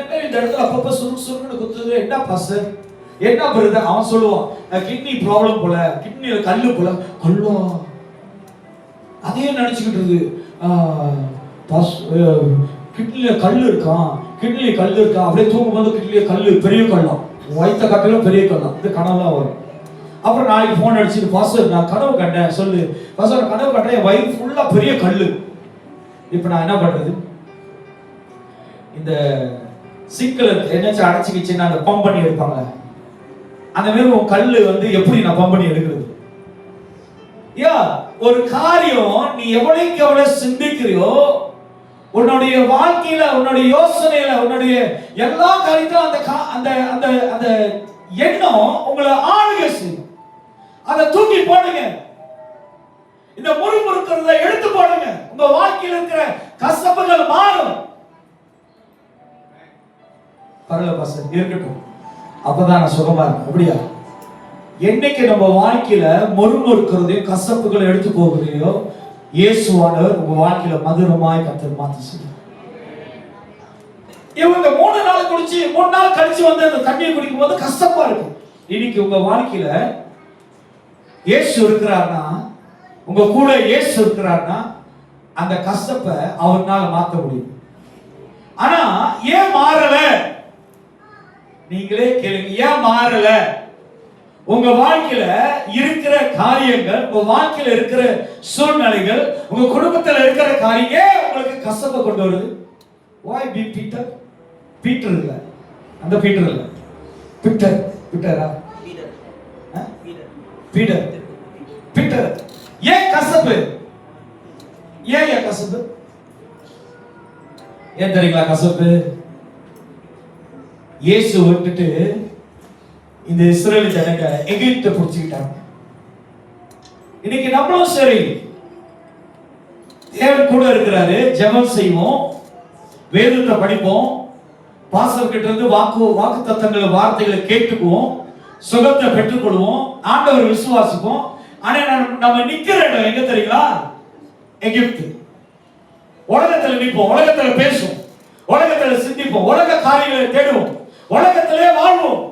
Speaker 1: என்னங்க இந்த இடத்துல அப்பப்ப சுருன்னு குத்துது, என்ன பாஸ்டர், என்ன பிரதர்? அவன் சொல்லுவான், கிட்னி ப்ராப்ளம் போல, கிட்னில கல்லு போல. கல்லா? அதே நினைச்சுக்கிட்டு இருக்கு. கிட்னில கல்லு இருக்கான், கிட்னில கல்லு இருக்கா. அப்படியே தூங்கும்போது கிட்னில கல்லு, பெரிய கல்லாம், வயிற்ற கட்டிலும் பெரிய கல்லாம். இது கனவுலாம் வரும். அப்புறம் நாளைக்கு போன் அடிச்சுட்டு, பாஸ்டர் நான் கனவு கண்டேன். சொல்லு பாஸ்டர், கனவு கண்டேன், என் வயிறு ஃபுல்லா பெரிய கல்லு. இப்ப நான் என்ன பண்றது? இந்த சிக்கல் என்னச்சும் அடைச்சிக்கிச்சுன்னா அந்த பம்ப் பண்ணி எடுப்பாங்க, அந்த மாதிரி உன் கல்லு வந்து எப்படி நான் பம்ப் பண்ணி எடுக்கிறது? ஒரு காரியம் நீ எவ்வளவுக்கு எவ்வளவு சிந்திக்கிறியோ, உன்னுடைய வாழ்க்கையில, உன்னுடைய யோசனையில, உன்னுடைய எல்லா காரியத்திலும் அந்த அந்த அந்த எண்ணம் உங்களை ஆளுகை செய்யும். அதை தூக்கி போடுங்க. இந்த முறுமுறுக்கிறத எடுத்து போடுங்க. உங்க வாழ்க்கையில் இருக்கிற கசப்புகள் மாறும். பரவாயில்ல பாஸ்டர், இருக்கட்டும், அப்பதான் நான் சுகமா இருக்கேன். அப்படியா? என்னைக்கு நம்ம வாழ்க்கையில முறுமுறுக்கிறதையும் கசப்புகளை எடுத்து போகிறதையோ, இயேசுவானவர் உங்க வாழ்க்கையில மதுரமாய் கர்த்தர் மாத்தி செய்வார். இவங்க 3 நாள் குடிச்சு 3 நாள் கழிச்சு வந்து அந்த தண்ணியை குடிக்கும் போது கசப்பா இருக்கு. இன்னைக்கு உங்க வாழ்க்கையில இயேசு இருக்கிறார்னா, உங்க கூட இயேசு இருக்கிறார்னா, அந்த கசப்பை அவர்னால மாற்ற முடியும். ஆனா ஏன் மாறல? நீங்களே கேளுங்க, ஏன் மாறல? உங்க வாழ்க்கையில இருக்கிற காரியங்கள், உங்க வாழ்க்கையில இருக்கிற சூழ்நிலைகள், உங்க குடும்பத்துல இருக்கிற காரியம் உங்களுக்கு கசப்பை கொண்டு வருது. why be Peter? பீட்டர் இல்ல, அந்த பீட்டர் இல்ல, பீட்டர், பீட்டரா? Peter, Peter. ஏன் கசப்பு? ஏன் கசப்பு? ஏன் தெரியுங்களா கசப்பு? இயேசு விட்டுட்டு இந்த இஸ்ரவேல் ஜனங்க எகிப்தை புடிச்சுக்கிட்டாங்க. இன்னைக்கு நம்மளும் சரி, தேவன் கூட இருக்கிறாரு, ஜெபம் செய்வோம், வேதத்தை படிப்போம், பாஸ்டர் கிட்ட இருந்து வாக்கு தத்தங்களை, வார்த்தைகளை கேட்டுக்குவோம், சுகத்தை பெற்றுக்கொள்வோம், ஆண்டவர் விசுவாசிப்போம். ஆனா நம்ம நிக்கிற இடம் எங்க தெரியுங்களா? எகிப்து. உலகத்துல நிற்போம், உலகத்துல பேசுவோம், உலகத்துல சிந்திப்போம், உலக காரியங்களை தேடுவோம், உலகத்திலே வாழ்வோம்.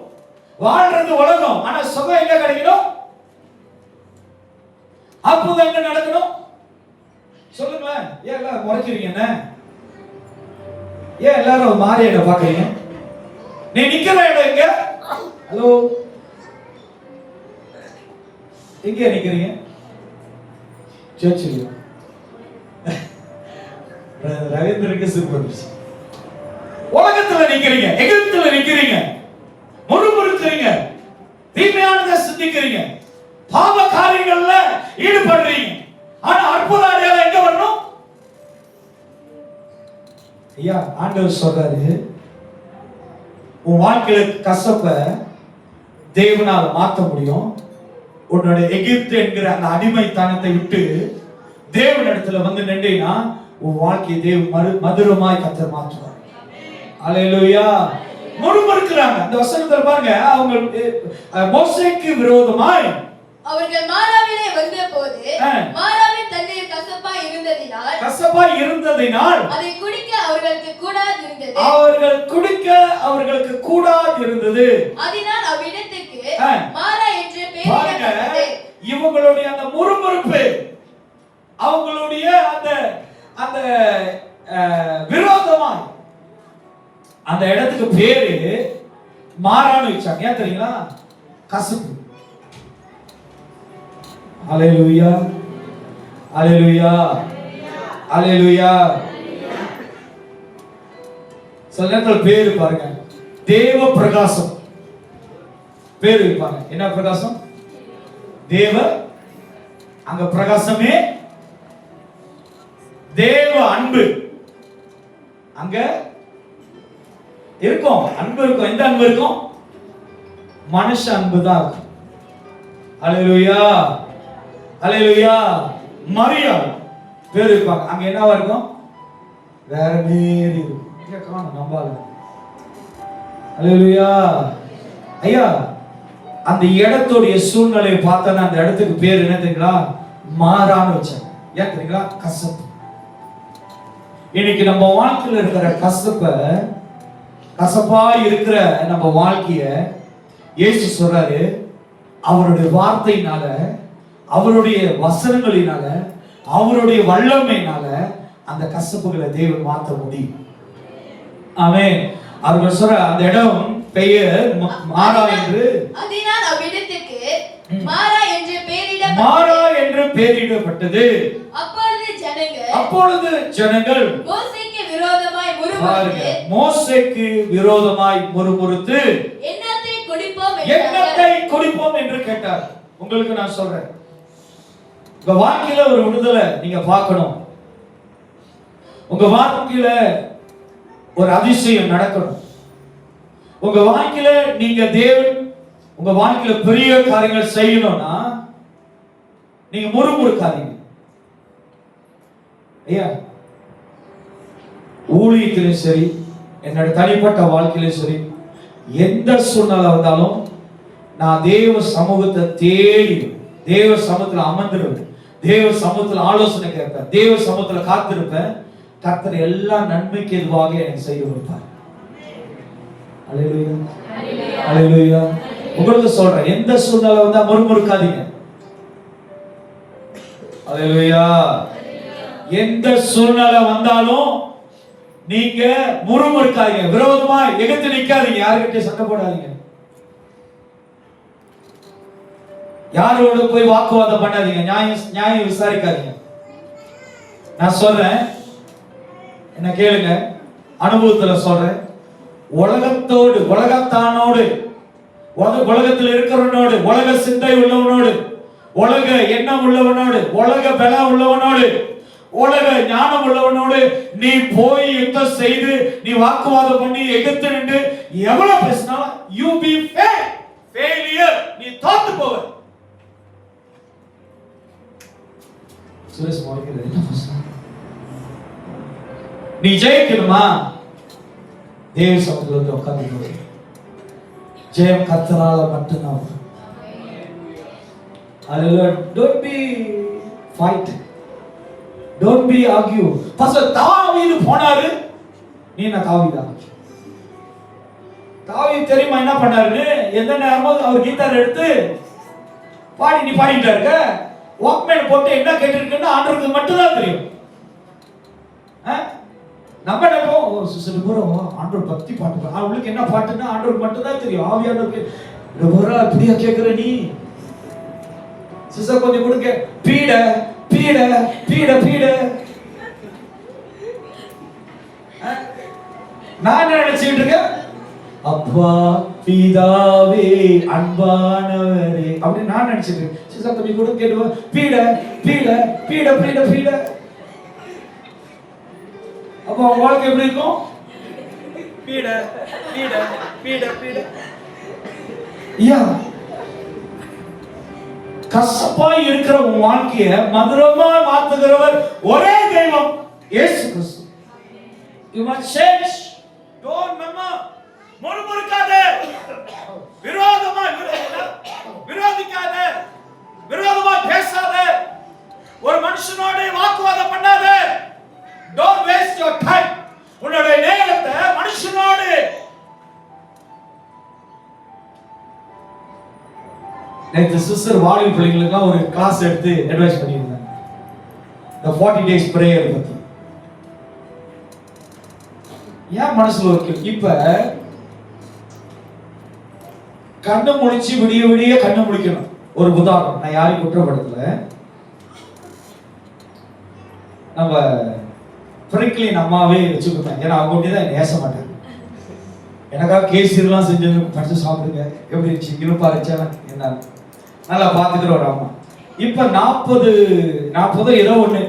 Speaker 1: வாழ்றது உலகம், ஆனா சுகம் எங்க கிடைக்கணும்? அற்புதம் எங்க நடக்கணும்? சொல்லுங்களேன். ஏன் எல்லாரும் முறைக்கிறீங்க? என்ன ஏன் எல்லாரும் மாறி இடம் பாக்குறீங்க? நீ நிக்கிற இடம் எங்க? ஹலோ, எங்க நிக்கிறீங்க? சர்ச்சில். ரவீந்திரனுக்கு சூப்பர். உலகத்துல நிக்கிறீங்க, எகிப்துல நிக்கிறீங்க, முறுமுறுக்கிறீங்க, தீமையானதை சிந்திக்கிறீங்க, பாவ காரியங்கள்ல ஈடுபடுறீங்க. ஆனா அற்புத அடையாளம் எங்க வரணும்? ஐயா, ஆண்டவர் சொல்றாரு, உன் வாழ்க்கையில கசப்ப தேவனால மாற்ற முடியும். உன்னுடைய எகிப்து என்கிற அந்த அடிமைத்தனத்தை விட்டு தேவனிடத்துல வந்து நின்றீனா, உன் வாழ்க்கையை தேவ மதுரமாய் கர்த்தர் மாற்றுவார். அல்லேலூயா. முறுமுறுக்கிறாங்க. அந்த வசனத்துல பாருங்க, அவங்க மோசேக்கு விரோதமாய்
Speaker 2: அவர்கள் மாராவிலே வந்தபோது மாராவின் தண்ணீர் கசப்பாய் இருந்ததினால் அதை குடிக்க அவர்களுக்கு கூடாது இருந்தது. அதனால் அவ்விடத்துக்கு மாரா என்று பெயரிடப்பட்டது.
Speaker 1: இவங்களுடைய அந்த முறுமுறுப்பு, அவங்களுடைய அந்த விரோதமாய் அந்த இடத்துக்கு பேரு மாறான்னு வச்சாங்க. ஏன் தெரியுங்களா? கசப்பு. அல்லேலூயா, அல்லேலூயா, அல்லேலூயா. சில நேரத்தில் பேரு பாருங்க, தேவ பிரகாசம் பேரு வைப்பாங்க. என்ன பிரகாசம்? தேவ. அங்க பிரகாசமே தேவ அன்பு அங்க இருக்கும். அன்பு இருக்கும். எந்த அன்பு இருக்கும்? மனுஷ அன்பு தான் இருக்கும். அல்லேலூயா, அல்லேலூயா. மரியாள் பேர் இருப்பாங்க. அங்க என்னவா இருக்கும்? வேற மாரி இருக்கும். நம்பால. அல்லேலூயா. ஐயா, அந்த இடத்துடைய சூழ்நிலையை பார்த்தா அந்த இடத்துக்கு பேர் என்ன தெரியுங்களா? மாறான்னு வச்சாங்க. ஏன் தெரியுங்களா? கசப்பு. இன்னைக்கு நம்ம வாழ்க்கையில் இருக்கிற கசப்பா இருக்கிற நம்ம வாழ்க்கைய இயேசு சொல்றாரு, அவருடைய வார்த்தையினால, அவருடைய வசனங்களினால, அவருடைய வல்லமையினால அந்த கசப்புகளை தேவன் மாற்ற முடியும். ஆமென். அவர் சொல்ற அந்த இடம் பெயர் மாரா என்று,
Speaker 2: அதனால் அவ்விடத்துக்கு மாரா என்று
Speaker 1: பெயரிடப்பட்டது. அப்பொழுது ஜனங்கள் மோசேக்கு விரோதமாய் முறுமுறுத்து
Speaker 2: என்னத்தை
Speaker 1: குடிப்போம் என்று கேட்டார். உங்களுக்கு நான் சொல்றேன், உங்க வாழ்க்கையில ஒரு விடுதலை நீங்க பார்க்கணும். உங்க வாழ்க்கையில ஒரு அதிசயம் நடக்கணும். உங்க வாழ்க்கையில நீங்க தேவன் உங்க வாழ்க்கையில பெரிய காரியங்கள் செய்யணும்னா நீங்க முறுமுறுக்காதீங்க. ஐயா, ஊழியத்திலும் சரி, என்னோட தனிப்பட்ட வாழ்க்கையிலும் சரி, எந்த சூழ்நிலை வந்தாலும் நான் தேவ சமூகத்தை தேடி, தேவ சமூகத்தில் அமர்ந்திருப்பேன், தேவ சமூகத்தில் ஆலோசனை கேட்பேன், தேவ சமூகத்தில் காத்திருப்பேன். கர்த்தர் எல்லா நன்மைக்கு எதுவாக எனக்கு செய்து கொடுப்பார். அல்லேலூயா, அல்லேலூயா. உங்களுக்கு சொல்றேன், எந்த சூழ்நிலை வந்தா முறுமுறுக்காதீங்க. அல்லேலூயா. எந்த சூழ்நிலை வந்தாலும் நீங்க முறுமுறுக்காதீங்க, விரோதமா எதிர்த்து நிக்காதீங்க, யாருக்கிட்ட சண்டை போடாதீங்க, யாரோட போய் வாக்குவாதம் பண்ணாதீங்க, நியாயம் விசாரிக்காதீங்க. நான் சொல்றேன், என்ன கேளுங்க, அனுபவத்துல சொல்றேன். உலகத்தோடு, உலகத்தானோடு, உலகத்தில் இருக்கிறவனோடு, உலக சிந்தை உள்ளவனோடு, உலக எண்ணம் உள்ளவனோடு, உலக பலம் உள்ளவனோடு, உலக ஞானம் உள்ளவனோடு நீ போய் யுத்தம் செய்து நீ வாக்குவாதம் பண்ணி எதிர்த்து நின்று எவ்வளவு பேசினாலும் you be failure, நீ தோத்து போவ. சுரேஷ் மோடிக்கு என்ன பேசுற? நீ ஜெயிக்கணுமா? தேவ சமூகத்தில் உட்கார்ந்து ஜெயம் கர்த்தரால மட்டும்தான். Hallelujah. Don't be fight. Don't be argue. Pastor தாவீது போனாரு, நீ என்ன தாவீதா? தாவீது தெரியுமா என்ன பண்ணாருன்னு? எந்த நேரமும் அவர் கீதார் எடுத்து பாடி நீ பாடிட்டு இருக்க, வாக்மேன் போட்டு என்ன கேட்டிருக்குன்னு ஆண்டவருக்கு மட்டும் தான் தெரியும். நம்ம நினைப்போம் சில பேரும் ஆண்டவர் பக்தி பாட்டு, அவங்களுக்கு என்ன பாட்டுன்னா ஆண்டவருக்கு மட்டும் தான் தெரியும். ஆவியானவருக்கு இப்படியா கேட்கிற நீ? சிசர் கொஞ்சம் கொடுக்க, பீட பீட பீட பீட. நான் நினைச்சிட்டு இருக்கேன், அப்பா பிதாவே அன்பானவரே அப்படி நான் நினைச்சிட்டு இருக்கேன். சிசர் கொஞ்சம் கொடுக்க கேட்டு பீட பீட பீட பீட பீட. அப்ப உங்க வாழ்க்கை எப்படி இருக்கும்? பீட பீட பீட பீட. யா, கசப்பாய் இருக்கிற உன் வாழ்க்கையை மதுரமா மாத்துகிறவர் ஒரே தெய்வம் இயேசு கிறிஸ்து. You must change. Don't mama. முறுமுறுக்காதே, விரோதிக்காதே, விரோதமா பேசாதே, ஒரு மனுஷனோட வாக்குவாதம் பண்ணாதே. Don't waste your time. உன்னுடைய நேரத்தை மனுஷனோடு. நேற்று சிஸ்டர் வாலிப பிள்ளைங்களுக்கு ஒரு கிளாஸ் எடுத்து அட்வைஸ் பண்ணியிருந்தாங்க, the 40 days prayer பத்தி. ஏன் மனசுல இருக்கு? இப்ப கண்ணு முழிச்சு விடிய விடிய கண்ணு முழிக்கணும். ஒரு உதாரணம், நான் யாரையும் குற்றப்படுத்தல. நம்ம ஃப்ரெண்ட்லின் அம்மாவே வச்சுக்கோங்க, ஏன்னா அவங்க அப்படிதான் என்ன ஏச மாட்டாங்க. எனக்காக கேசரிலாம் செஞ்சு படிச்சு சாப்பிடுங்க, எப்படி இருந்துச்சு, இனிப்பா இருந்துச்சா என்ன நல்லா பார்த்துக்கிற ஒரு அம்மா. இப்ப 40 ஏதோ ஒண்ணு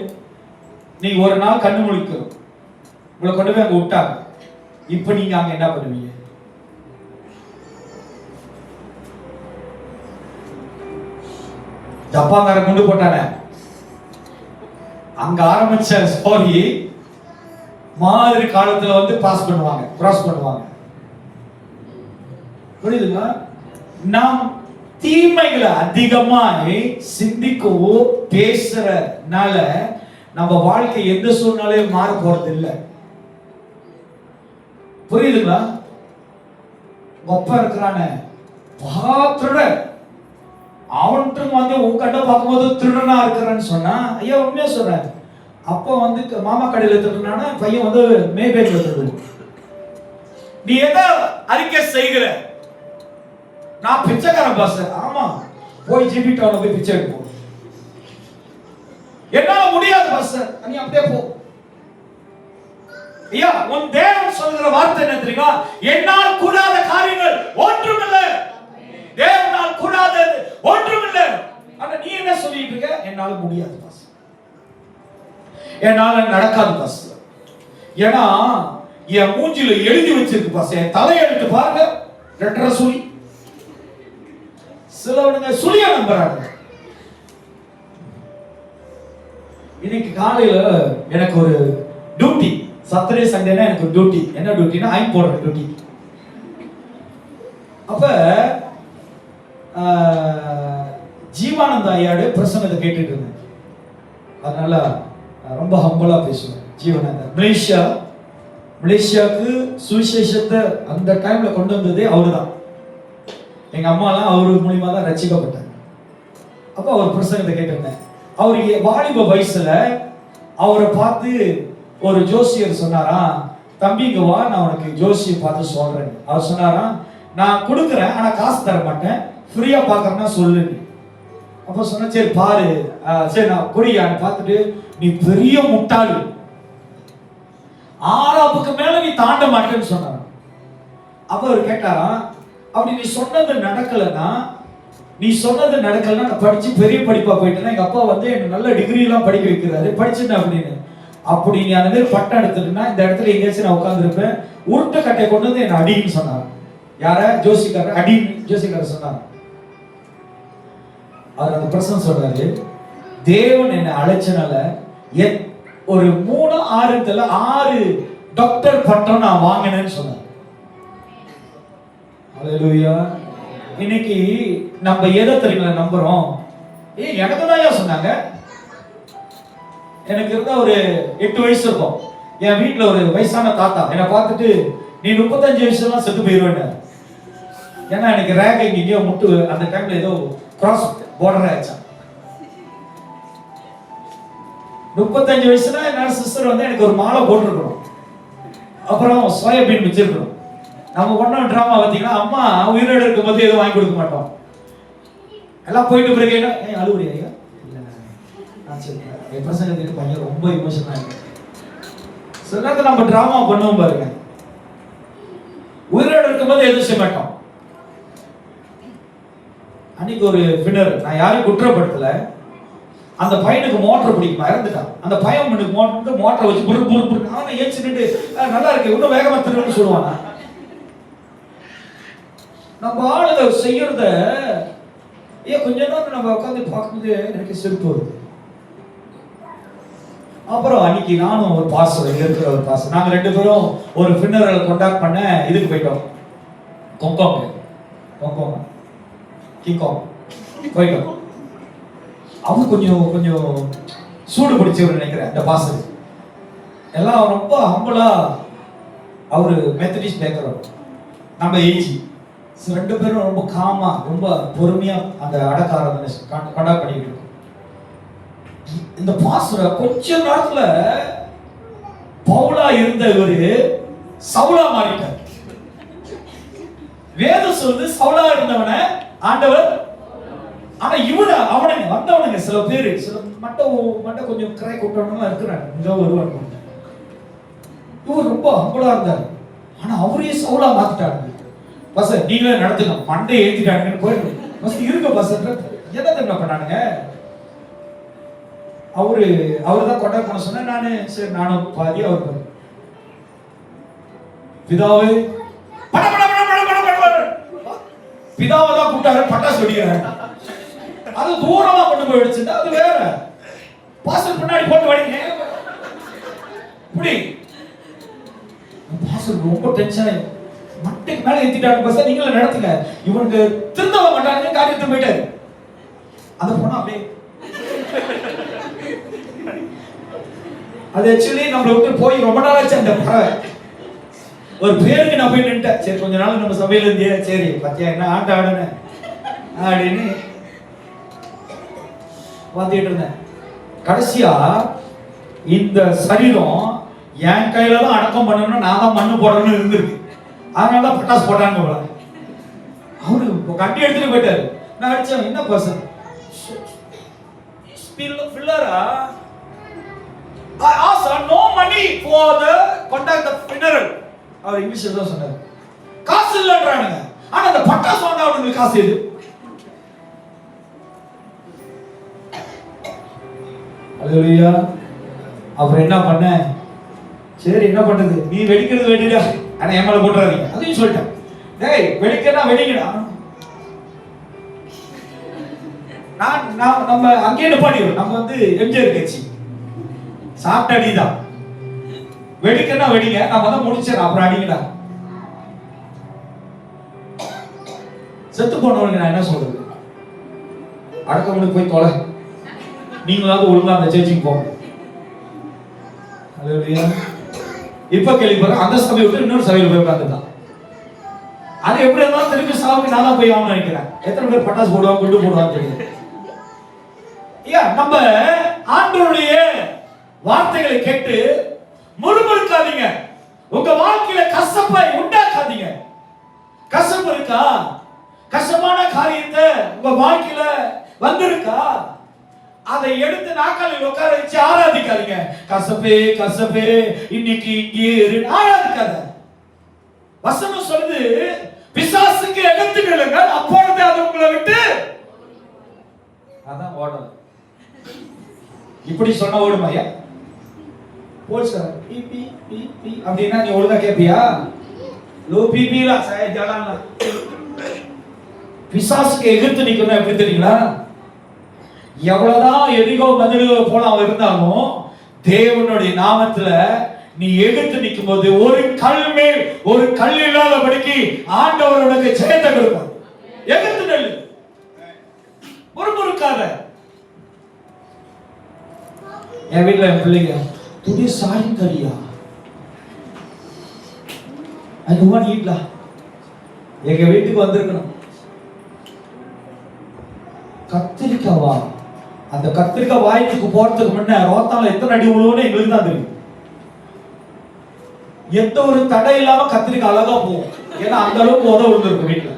Speaker 1: நீங்க ஒரு நாள் கண்ணு முழிக்கணும், உங்களை கொண்டு போய் அங்க விட்டாங்க. இப்ப நீங்க அங்க என்ன பண்ணுவீங்க? ஜப்பான்கார கொண்டு போட்டானே, அங்க ஆரம்பிச்ச ஸ்டோரி மாதிரி காலத்துல வந்து பாஸ் பண்ணுவாங்க, கிராஸ் பண்ணுவாங்க. புரியுதுங்களா? நாம் தீமைகளை அதிகமாய் சிந்திக்கவோ பேசுறனால நம்ம வாழ்க்கை எந்த சூழ்நிலையும் மாற போறது இல்லை. புரியுதுங்களா? உங்க அப்பா இருக்கிறானே திருடன், அவன்ட்டு வந்து உன் கண்ணை பார்க்கும்போது திருடனா இருக்கிறான்னு சொன்னா, ஐயா உண்மையா சொல்றேன், அப்பா வந்து மாமா கடையில திருடுனானா பையன் வந்து மேபேக்ல திருடு. நீ எதை அறிக்கை செய்கிற? நான் பிச்சைக்காரன் பாஸ். ஆமா, போய் ஜிபி டவுன்ல போய் பிச்சை எடுப்போம். என்னால முடியாது பாஸ், நீ அப்படியே போ. ஐயா, உன் தேவன் சொல்கிற வார்த்தை என்ன தெரியுமா? என்னால் கூடாத காரியங்கள் ஒன்றுமில்லை. தேவனால் கூடாதது ஒன்றுமில்லை. ஆனா நீ என்ன சொல்லிட்டு இருக்க? என்னால முடியாது பாஸ், என்னால நடக்காது பாஸ். ஏன்னா என் மூஞ்சில எழுதி வச்சிருக்கு பாஸ், என் தலையெழுத்து பாருங்க, ரெட்டரை சுழி. சிலவனுங்க சுழியா நம்புறாங்க. இன்னைக்கு காலையில எனக்கு ஒரு டியூட்டி, சாட்டர்டே சண்டேனா எனக்கு ஒரு டியூட்டி. என்ன டியூட்டினா ஐம் போடுற டியூட்டி. அப்ப ஜீவானந்த ஐயாடு பிரசங்கத்தை கேட்டுட்டு இருந்தேன். அதனால ரொம்ப ஹம்பலா பேசுவேன். ஜீவானந்தர் மலேசியாவுக்கு சுவிசேஷத்தை அந்த டைம்ல கொண்டு வந்ததே அவருதான். எங்க அம்மாலாம் அவரு மூலியமா தான் ரட்சிக்கப்பட்டாங்க. அப்ப அவர் பிரசங்கத்தை கேட்டிருந்தேன். அவருக்கு வாலிப வயசுல அவரை பார்த்து ஒரு ஜோசியர் சொன்னாரா, தம்பி இங்க வா, நான் உனக்கு ஜோசியை பார்த்து சொல்றேன். அவர் சொன்னாரா, நான் கொடுக்குறேன் ஆனா காசு தர மாட்டேன், ஃப்ரீயா பாக்குறேன்னா சொல்லு. அப்ப சொன்ன, சரி பாரு, சரி நான் புரியான்னு பார்த்துட்டு, நீ பெரிய முட்டாளு, ஆறாப்புக்கு மேல நீ தாண்ட மாட்டேன்னு சொன்னார். அப்ப அவர் கேட்டாரா, அப்படி நீ சொன்னது நடக்கலன்னா நான் படிச்சு பெரிய படிப்பா போயிட்டேன்னா, எங்க அப்பா வந்து எனக்கு நல்ல டிகிரி எல்லாம் படிக்க வைக்கிறாரு, படிச்சுட்டேன் அப்படின்னு. அப்படி நீ அந்த மாதிரி பட்டம் எடுத்துட்டுனா இந்த இடத்துல எங்கேயாச்சும் நான் உட்கார்ந்துருப்பேன், உருட்டை கட்டை கொண்டு வந்து என்ன அடின்னு சொன்னார். யார? ஜோசிக்காரர் அடின்னு ஜோசிக்காரர் சொன்னார். அவர் அந்த பிரசன் சொல்றாரு, தேவன் என்னை அழைச்சனால ஒரு 3-6 டாக்டர் பட்டம் நான் வாங்கினேன்னு சொன்னார். அல்லேலூயா. இன்னைக்கு நம்ம எதை தெரியுங்களா நம்புறோம்? எனக்கு தான் சொன்னாங்க. எனக்கு இருந்தா ஒரு 8 வயசு இருக்கும். என் வீட்டுல ஒரு வயசான தாத்தா என்னை பார்த்துட்டு, நீ 35 வயசுலாம் செத்து போயிருவேன். ஏன்னா எனக்கு ரேக் இங்கேயோ முட்டு, அந்த டைம்ல ஏதோ கிராஸ் பார்டர் ஆயிடுச்சா. 35 வயசுல என்னோட சிஸ்டர் வந்து எனக்கு ஒரு மாலை போட்டிருக்கணும், அப்புறம் சோயாபீன் வச்சிருக்கணும். நம்ம பண்ண டிராமா பார்த்தீங்கன்னா, அம்மா உயிரோடு இருக்கும் போது எதுவும் வாங்கி கொடுக்க மாட்டோம். எல்லாம் போயிட்டு பிறகு என்ன அழுவுறியா? ஐயா என் பிரசங்கத்துக்கு பையன் ரொம்ப இமோஷனா இருக்கு. சில நேரத்தில் நம்ம டிராமா பண்ணுவோம் பாருங்க, உயிரோடு இருக்கும்போது எதுவும் செய்ய மாட்டோம். அன்னைக்கு ஒரு பின்னர், நான் யாரையும் குற்றப்படுத்தல, அந்த பையனுக்கு மோட்டர் பிடிக்குமா, இறந்துட்டான். அந்த பையன் மோட்டரை வச்சு புரு புரு புரு அவனை ஏச்சுட்டு, நல்லா இருக்கு இன்னும் வேகமா திருன்னு சொல்லுவானா. நம்ம ஆளுங்க செய்யறத கொஞ்ச நேரம் நம்ம உட்காந்து பார்க்கும்போது எனக்கு சிரிப்பு வருது. அப்புறம் அன்னைக்கு நானும் ஒரு பாஸ்டர், இருக்கிற ஒரு பாஸ்டர், நாங்க 2 பேரும் ஒரு பின்னரை கான்டாக்ட் பண்ண இதுக்கு போயிட்டோம், கிங்காங் போயிட்டோம். அவரு கொஞ்சம் சூடு பிடிச்சவர் நினைக்கிறேன் அந்த பாஸ்டர். எல்லாம் ரொம்ப ஹம்பிளா, அவரு மெத்தடிஸ்ட் பேக்ரவுண்ட், நம்ம ஏஜி. 2 பேரும் ரொம்ப காமா, ரொம்ப பொறுமையா அந்த அடக்காரனை கான்டாக்ட் பண்ணிட்டு இருக்கோம். இந்த பாஸ்டர் கொஞ்ச நேரத்துல பவுலா இருந்த இவரு சவுலா மாறிட்டார். வேதம் சொல்லுது சவுலா இருந்தவனை ஆண்டவர், ஆனா இவரு அவனுங்க வந்தவனுங்க சில பேரு, சில மட்ட கொஞ்சம் கரை கூட்டவனுங்க இருக்கிறாங்க, இங்க வருவாங்க. இவர் ரொம்ப ஹம்பிளா இருந்தாரு, ஆனா அவரையே சவுலா மாத்திட்டாங்க. பஸ் நீங்களே நடத்துங்க, மண்டை ஏத்திட்டாங்கன்னு போயிட்டு பஸ் இருக்க பஸ் என்ன தெரியுமா பண்ணானுங்க, அவரு தான் கொண்டாட பண்ண சொன்ன. நானு சரி நானும் பாதி அவர் பாதி. பிதாவே பிதாவை தான் கூப்பிட்டாரு, பட்டாசு வெடிக்கிறாங்க. அது தூரமா கொண்டு போய் வெடிச்சுட்டா அது வேற. பாஸ்டர் முன்னாடி போட்டு வெடிங்க இப்படி. பாஸ்டர் ரொம்ப டென்ஷன், மட்டைக்கு மேல ஏத்திட்டாங்க. பஸ் நீங்களே நடத்துங்க, இவனுக்கு திருந்தவ மாட்டாங்க, காரியத்தை போயிட்டாரு. அதை போனா அப்படியே அது ஆக்சுவலி நம்மளை விட்டு போய் ரொம்ப நாள் ஆச்சு. அந்த பறவை ஒரு பேருக்கு நான் போய் நின்ட்டேன். சரி கொஞ்ச நாள் நம்ம சபையில இருந்தே சரி பத்தியா என்ன ஆட்ட ஆடுன அப்படின்னு வந்துட்டு இருந்தேன். கடைசியா இந்த சரீரம் என் கையில தான் அடக்கம் பண்ணணும், நான் தான் மண்ணு போடணும்னு இருந்திருக்கு. அதனால தான் பட்டாசு போட்டாங்க போல. அவரு கட்டி எடுத்துட்டு போயிட்டாரு. நான் அடிச்சேன், என்ன person ஃபில்லரா? I asked her no money for the conduct the funeral. அவர் இங்கிலீஷ்ல தான் சொன்னாரு. காசு இல்லன்றானுங்க. ஆனா அந்த பட்டாசு வாங்க அவங்களுக்கு காசு எது? அல்லேலூயா. அப்புறம் என்ன பண்ண? சரி என்ன பண்றது? நீ வெடிக்கிறது வெடிடா. ஆனா ஏமால போட்டுறாதீங்க. அதையும் சொல்லிட்டேன். டேய் வெடிக்கனா வெடிங்கடா. நான் நம்ம அங்கே நிப்பாடிடுவோம். நம்ம வந்து எம்ஜிஆர் கட்சி சாப்பிட்ட அடிதான். வெடிக்கனா வெடிங்க, நான் வந்து முடிச்சேன் அப்புறம் அடிங்கடா. செத்து போனவனுக்கு நான் என்ன சொல்றது? அடக்கவனுக்கு போய் தொலை. நீங்களாவது ஒழுங்கா அந்த சேர்ச்சுக்கு போங்க. அல்லேலூயா. இப்ப கேள்விப்படுறேன் அந்த சபையை விட்டு இன்னொரு சபையில் போய் உட்காந்துட்டான். அது எப்படி இருந்தாலும் திருப்பி சாவுக்கு நான் தான் போய் ஆகணும்னு நினைக்கிறேன். எத்தனை பேர் பட்டாசு போடுவாங்க, குண்டு போடுவாங்க தெரியும். நம்ம ஆண்டவருடைய வார்த்தைகளை கேட்டு முறுமுறுக்காதீங்க. உங்க வாழ்க்கையில கசப்பை உண்டாக்காதீங்க. கசப்பு இருக்கா? கசப்பான காரியத்தை உங்க வாழ்க்கையில வந்திருக்கா? அதை எடுத்து நாக்காலில் உட்கார வச்சு ஆராதிக்காதீங்க. கசப்பே கசப்பே இன்னைக்கு இங்கே ஆராதிக்காத. வசனம் சொல்லுது, பிசாசுக்கு எகத்து நிலுங்கள், அப்பொழுது அது உங்களை விட்டு அதான் ஓடணும். இப்படி சொன்ன ஓடுமாயா? போல் சார் பி பி பி பி அப்படின்னா நீ ஒழுங்கா கேப்பியா? லோ பிபில சாய ஜலான பிசாசுக்கு எதிர்த்து நிக்கணும். எப்படி தெரியுங்களா? எவ்வளவுதான் எரிகோ மதில்கள போல அவன் இருந்தாலும் தேவனுடைய நாமத்துல நீ எதிர்த்து நிற்கும் போது ஒரு கல் மேல் ஒரு கல் இல்லாதபடிக்கு ஆண்டவர் உனக்கு ஜெயத்தை கொடுப்பார். எதிர்த்து நெல்லு, முறுமுறுக்காத. என் வீட்டுல என் பிள்ளைங்க துடி சாரி கரியா அது ஈட்லா எங்க வீட்டுக்கு வந்திருக்கணும். கத்திரிக்காவா? அந்த கத்திரிக்காய் வாய்க்கு போறதுக்கு முன்ன ரோத்தால எத்தனை அடி விழுவுன்னு எங்களுக்கு தான் தெரியும். எந்த ஒரு தடை இல்லாம கத்திரிக்காய் அழகா போகும். ஏன்னா அந்த அளவுக்கு உதவு விழுந்திருக்கும் வீட்டுல.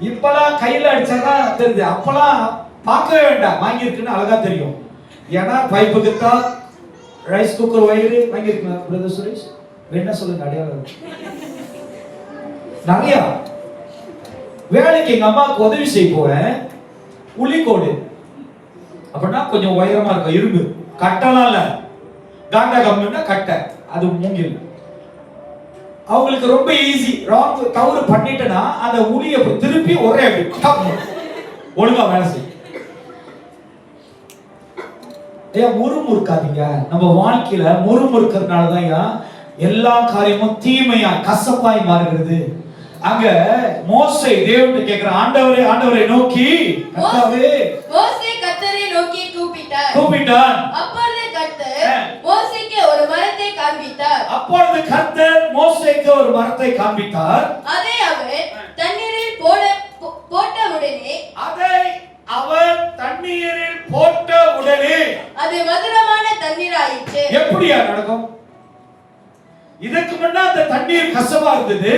Speaker 1: இப்பெல்லாம் கையில அடிச்சாதான் தெரியுது. அப்பெல்லாம் பார்க்கவே வேண்டாம், வாங்கியிருக்குன்னு அழகா தெரியும். ஏன்னா பைப்புக்கு தான் ரைஸ் குக்கர் வயிறு வாங்கியிருக்கலாம். பிரதர் சுரேஷ் என்ன சொல்லுங்க அடையாளம் நிறைய வேலைக்கு எங்க அம்மாவுக்கு உதவி செய்ய போறேன். உளிக்கோடு அப்படின்னா கொஞ்சம் உயரமா இருக்கும், இரும்பு கட்டலாம் இல்ல, காண்டா கம்புன்னா கட்டை, அது மூங்கில். அவங்களுக்கு ரொம்ப ஈஸி. ராங் தவறு பண்ணிட்டேன்னா அந்த உளியை திருப்பி ஒரே அப்படி ஒழுங்கா வேலை செய்யும். முறுமுறுக்காதீங்க. நம்ம வாழ்க்கையில முறுமுறுக்கிறதுனாலதான் எல்லா காரியமும் தீமையா கசப்பாய் மாறுகிறது. அங்க மோசே தேவனை கேக்குற, ஆண்டவரே ஆண்டவரை நோக்கி கர்த்தாவே.
Speaker 2: மோசே கர்த்தரை நோக்கி
Speaker 1: கூப்பிட்டான்.
Speaker 2: அப்பொழுது கர்த்தர் மோசேக்கு ஒரு மரத்தை காண்பித்தார்.
Speaker 1: அப்பொழுது கர்த்தர் மோசேக்கு ஒரு மரத்தை காண்பித்தார்.
Speaker 2: அதை அவர் தண்ணீரில் போட்ட உடனே அது மதுரமான தண்ணீர் ஆயிற்று.
Speaker 1: எப்படியா நடக்கும்? இதுக்கு முன்ன அந்த தண்ணீர் கசப்பா இருந்தது.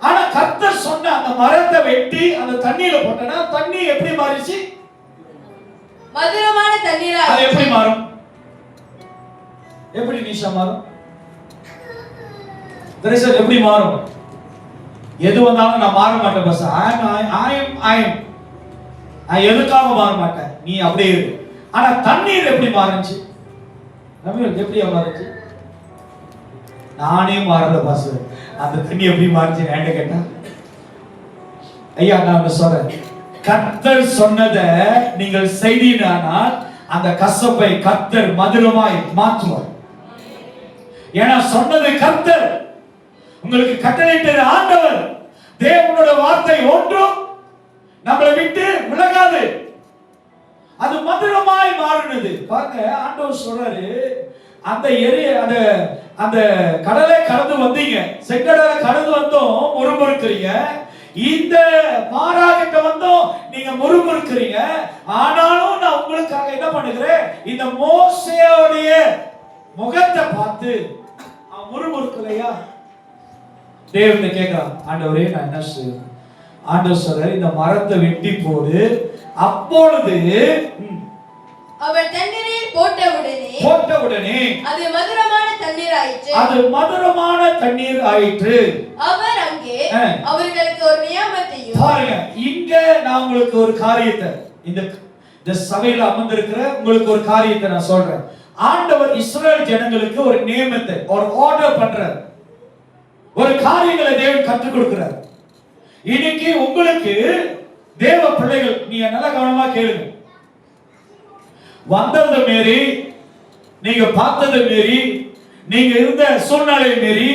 Speaker 1: ஆனா கர்த்தர் சொன்ன அந்த மரத்தை வெட்டி அந்த தண்ணீர்ல போட்டனா தண்ணி எப்படி மாறிச்சு?
Speaker 2: மதுரமான தண்ணீர் ஆயிற்று.
Speaker 1: அது எப்படி மாறும்? எப்படி நிஷா மாறும்? தரிசனம் எப்படி மாறும்? எது வந்தாலும் நான் மாற மாட்டேன். பஸ் நான் எதுக்காக மாற மாட்டேன், நீ அப்படியே இரு. ஆனா தண்ணீர் எப்படி மாறுச்சு? எப்படி மாறுச்சு? நானே மாறல பாஸ். அந்த தண்ணி எப்படி மாறுச்சு என்கிட்ட கேட்டா, ஐயா நான் சொல்றேன், கர்த்தர் சொன்னதை நீங்கள் செய்தீனால் அந்த கசப்பை கர்த்தர் மதுரமாய் மாற்றுவார். ஏன்னா சொன்னது கர்த்தர், உங்களுக்கு கட்டளையிட்டது ஆண்டவர். தேவனோட வார்த்தை ஒன்றும் நம்மளை விட்டு விலகாது. அது மதுரமாய் மாறினது. பாருங்க, ஆண்டவர் சொல்றாரு, அந்த அந்த அந்த கடலை கடந்து வந்தீங்க, செங்கடலை கடந்து வந்தோம் முறுமுறுக்கிறீங்க. இந்த மாறாகிட்ட வந்தோம் நீங்க முறுமுறுக்கிறீங்க. ஆனாலும் நான் உங்களுக்காக என்ன பண்ணுகிறேன், இந்த மோசேயோடைய முகத்தை பார்த்து முறுமுறுக்கலையா? தேவனை கேட்கிறான், ஆண்டவரே நான் என்ன செய்வேன்? ஆண்டவர் சொல்றாரு, இந்த மரத்தை வெட்டி போடு. அப்பொழுது
Speaker 2: அவர் தண்ணீரில் போட்டவுடனே அது மதுரமான தண்ணீர் ஆயிற்று. அவர் அங்கே அவர்களுக்கு ஒரு நியமத்தையும்
Speaker 1: பாருங்க. இங்க நான் உங்களுக்கு ஒரு காரியத்தை, இந்த சபையில அமர்ந்திருக்கிற உங்களுக்கு ஒரு காரியத்தை நான் சொல்றேன். ஆண்டவர் இஸ்ரவேல் ஜனங்களுக்கு ஒரு நியமத்தை, ஒரு ஆர்டர் பண்றார். ஒரு காரியங்களை தேவன் கற்றுக் கொடுக்கிறார். இன்னைக்கு உங்களுக்கு தேவ பிள்ளைகள், நீங்க நல்ல கவனமா கேளுங்க. வந்தது மீறி, நீங்க பார்த்தது மீறி, நீங்க இருந்த சூழ்நிலை மீறி,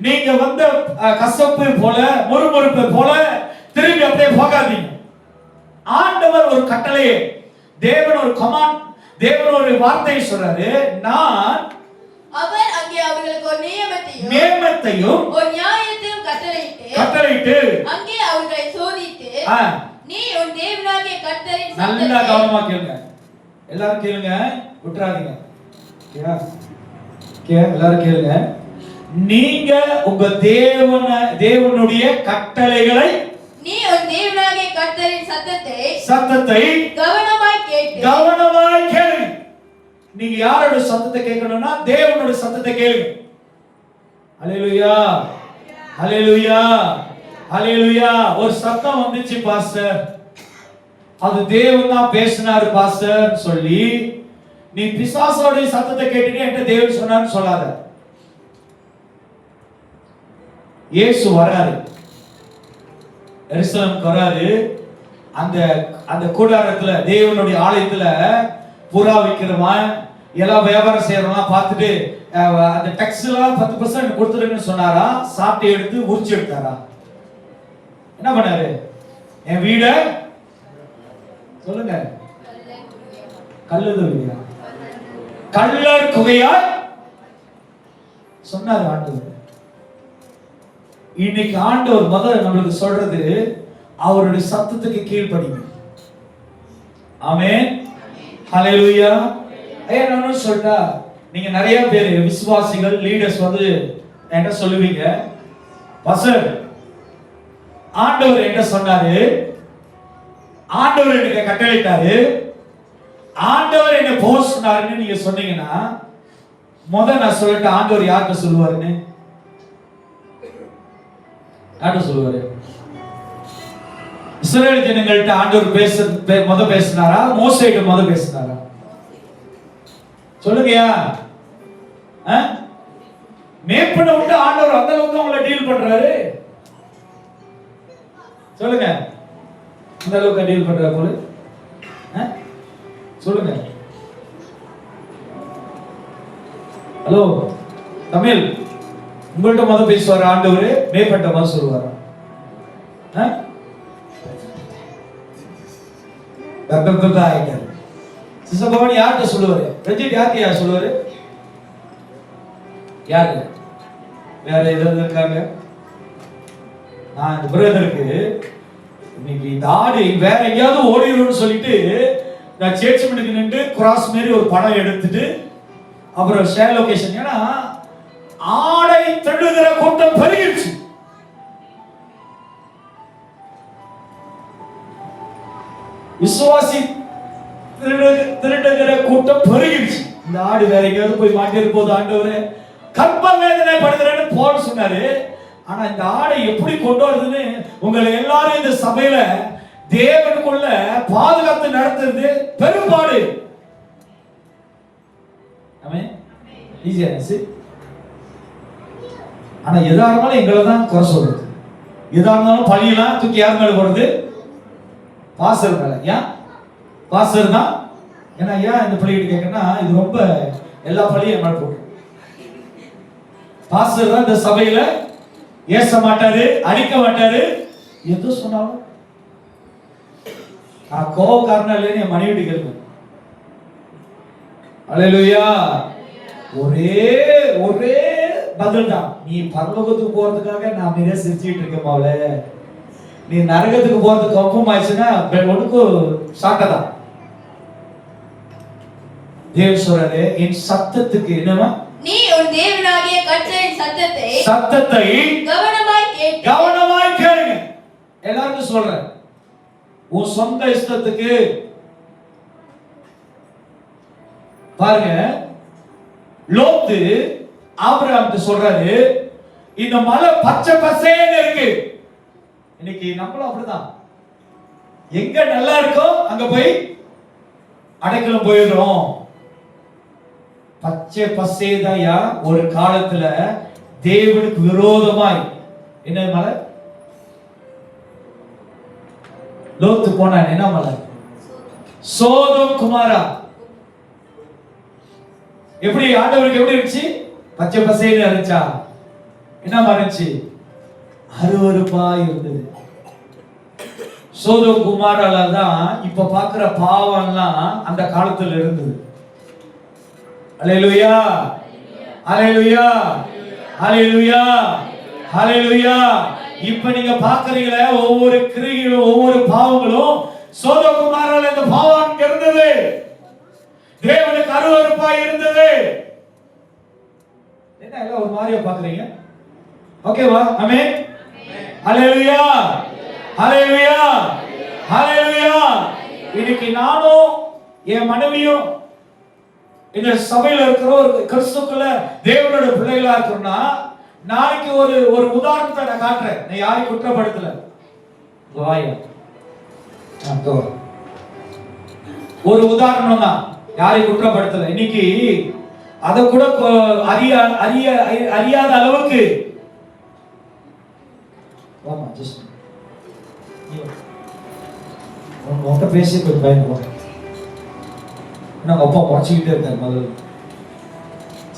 Speaker 1: நீங்க வந்த கசப்பு போல முறுமுறுப்பு போல திரும்பி அப்படியே போகாதீங்க. ஆண்டவர் ஒரு கட்டளையை, தேவன் ஒரு கமாண்ட், தேவன் ஒரு வார்த்தையை சொல்றாரு. நான்
Speaker 2: அவர் அங்கே அவர்களுக்கு ஒரு
Speaker 1: நியமத்தையும்
Speaker 2: ஒரு நியாயத்தையும்
Speaker 1: கட்டளையிட்டு
Speaker 2: அங்கே அவர்களை சோதித்து, நீ உன் தேவனாகிய கர்த்தரின்
Speaker 1: நல்லா கவனமா கேளுங்க. எல்லாரும் கேளுங்க, விட்டுறாதீங்க. எல்லாரும் கேளுங்க. நீங்க உங்க தேவனுடைய கட்டளைகளை,
Speaker 2: நீ உன் தேவனாகிய கர்த்தரின்
Speaker 1: சத்தத்தை
Speaker 2: கவனமாய்
Speaker 1: கேளுங்க. நீங்க யாரோட சத்தத்தை கேட்கணும்னா தேவனுடைய சத்தத்தை கேளுங்க. ஹல்லேலூயா, ஹல்லேலூயா, ஹல்லேலூயா. ஒரு சத்தம் வந்துச்சு பாஸ்டர், அது தேவன் தான் பேசினாரு பாஸ்டர் சொல்லி நீ பிசாசோட சத்தத்தை கேட்டீங்க என்கிட்ட தேவன் சொன்னார்னு சொல்லாத. இயேசு வராரு, எருசலேமுக்கு வராரு. அந்த கூடாரத்துல, தேவனுடைய ஆலயத்துல புறா விக்கிறவன் எல்லாம் வியாபாரம் செய்யறவன் பார்த்துட்டு அந்த டேக்ஸ் எல்லாம் 10% கொடுத்துருங்கன்னு சொன்னாரா? சாப்பிட்டு எடுத்து உரிச்சு எடுத்தாரா? என்ன பண்ணாரு? என் வீட சொல்லுங்க, கள்ளர் குகையாய் சொன்னார் ஆண்டவர். இன்னைக்கு ஆண்டவர் முதல்ல நம்மளுக்கு சொல்றது, அவருடைய சத்தத்துக்கு கீழ்ப்படிங்க. ஆமென், ஹல்லேலூயா. நான் சொல்றா, நீங்க நிறைய பேர் விசுவாசிகள், லீடர்ஸ் வந்து என்கிட்ட சொல்லுவீங்க, பாஸ்டர் ஆண்டவர் என்ன சொன்னாரு, ஆண்டவர் எனக்கு கட்டளையிட்டாரு, ஆண்டவர் என்ன போக சொன்னாருன்னு நீங்க சொன்னீங்கன்னா, நான் சொல்லிட்டு ஆண்டவர் யார்கிட்ட சொல்லுவாருன்னு? யார்கிட்ட சொல்லுவாரு? இஸ்ரவேல் ஜனங்கள்ட்ட ஆண்டவர் பேசினாரா? மோசேட்ட பேசினாரா? சொல்லுங்கயா. மேற்பட விட்டு ஆண்டவர் அந்த அளவுக்கு அவங்களை டீல் பண்றாரு. சொல்லுங்க, அந்த அளவுக்கு டீல் பண்றாரு போல. சொல்லுங்க. ஹலோ தமிழ், உங்கள்ட்ட பேசுவார் ஆண்டவர், மேற்பட்ட சொல்லுவாரா? சிசபவன் யார்கிட்ட சொல்லுவாரு? ரஞ்சித் யார்கிட்ட சொல்லுவாரு? யாரு? வேற ஏதாவது இருக்காங்க? நான் இந்த பிரதருக்கு இன்னைக்கு இந்த ஆடு வேற எங்கேயாவது ஓடிடும்னு சொல்லிட்டு நான் சேர்ச்சி மணிக்கு நின்று கிராஸ் மாரி ஒரு படம் எடுத்துட்டு அப்புறம் ஷேர் லொகேஷன், ஏன்னா ஆடை திருடுகிற கூட்டம் பெருகிடுச்சு. விசுவாசி திருடுகிற கூட்டம் பெருகிடுச்சு. இந்த ஆடு வேற எங்கேயாவது போய் மாட்டிரு போது ஆண்டவரே கர்ப்ப வேதனை படுகிறேன்னு போட சொன்னாரு. ஆனா இந்த ஆடை எப்படி கொண்டு வருதுன்னு உங்களை எல்லாரும் இந்த சபையில தேவனுக்குள்ள பாதுகாத்து நடத்துறது பெரும்பாடு. ஆனா எதா இருந்தாலும் எங்களை தான் குறை சொல்றது, எதா இருந்தாலும் பழியெல்லாம் தூக்கி யார் மேல போறது? பாஸ்டர் மேல. ஏன் பாஸ்டர் தான்? ஏன்னா ஏன் இந்த பள்ளிகிட்ட கேட்கறேன்னா, இது ரொம்ப எல்லா பள்ளியும் மேல போட்டு பாஸ்டர் தான் இந்த சபையில ஏச மாட்டாரு, அடிக்க மாட்டாரு, எது சொன்னாலும் நான் கோபக்காரனா இல்லைன்னு என் மனைவி கேட்பேன். அல்லேலூயா, ஒரே ஒரே பதில் தான். நீ பரலோகத்துக்கு போறதுக்காக நான் மிக சிரிச்சுட்டு இருக்கேன் மாவள. நீ நரகத்துக்கு போறதுக்கு கம்பம் ஆயிடுச்சுன்னா ஒன்றுக்கு சாட்டதான். தேவன் சொல்றாரு, என் சத்தத்துக்கு என்னமா,
Speaker 2: நீ உன் தேவனாகிய கர்த்தரின்
Speaker 1: சத்தத்தை
Speaker 2: கவனமாய்
Speaker 1: கேளுங்க. எல்லாருக்கும் சொல்றேன், உன் சொந்த இஷ்டத்துக்கு பாருங்க. லோத்து ஆபிரகாம்கிட்ட சொல்றாரு, இந்த மலை பச்சை பசேன்னு இருக்கு. இன்னைக்கு நம்மளும் அப்படிதான், எங்க நல்லா இருக்கோ அங்க போய் அடைக்கலம் போயிடுறோம். பச்சை பசேதாயா ஒரு காலத்துல தேவனுக்கு விரோதமாய் என்ன மலை? லோத்து போனான், என்ன மலை? சோதோம் குமாரா. எப்படி ஆண்டவருக்கு எப்படி இருந்துச்சு? பச்சை பசேன்னு இருந்துச்சா? என்ன இருந்துச்சு? அருவருப்பா இருந்தது. சோதோம் குமாரால தான் இப்ப பாக்குற பாவம்லாம் அந்த காலத்துல இருந்தது. அல்லேலூயா, அல்லேலூயா, அல்லேலூயா, அல்லேலூயா. இப்ப நீங்க பாக்குறீங்களே, ஒவ்வொரு கிரியைகளும் ஒவ்வொரு பாவங்களும் சோதோம் குமாரால இந்த பாவம் இருந்தது. தேவனுக்கு அருவருப்பா இருந்தது. என்ன எல்லாம் ஒரு மாதிரியா பாக்குறீங்க? ஓகேவா? ஆமென். ஹalleluya, ஹalleluya, ஹalleluya. இன்னைக்கு நானும் என் மனைவியும் இந்த சபையில இருக்கிற ஒரு கிறிஸ்துக்குள்ள தேவனோட பிள்ளைகளா இருக்கோம்னா, நாளைக்கு ஒரு உதாரணத்தை நான் காட்டுறேன். நான் யாரையும் குற்றப்படுத்தல. வாயா ஒரு உதாரணம் தான், யாரையும் குற்றப்படுத்தல. இன்னைக்கு அத கூட அறியாத அளவுக்கு உங்கள்கிட்ட பேசி கொஞ்சம் பயன்படும். நாங்க அப்பா முறைச்சிக்கிட்டே இருக்காரு முதல்ல.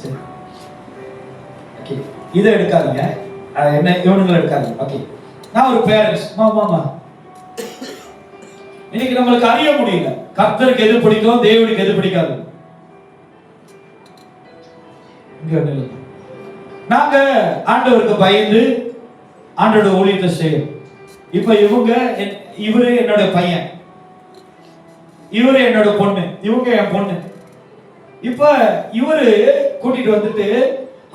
Speaker 1: சரி, ஓகே, இதை எடுக்காதீங்க, என்ன இவனுங்களை எடுக்காதீங்க. ஓகே, நான் ஒரு பேரண்ட்ஸ். மாமா, இன்னைக்கு நம்மளுக்கு அறிய முடியல கர்த்தருக்கு எது பிடிக்கும், தேவனுக்கு எது பிடிக்காது. நாங்க ஆண்டவருக்கு பயந்து ஆண்டோட ஊழியத்தை செய்யும். இப்ப இவரு என்னோட பையன், இவரு என்னோட பொண்ணு, இவங்க என் பொண்ணு. இப்ப இவரு கூட்டிட்டு வந்துட்டு,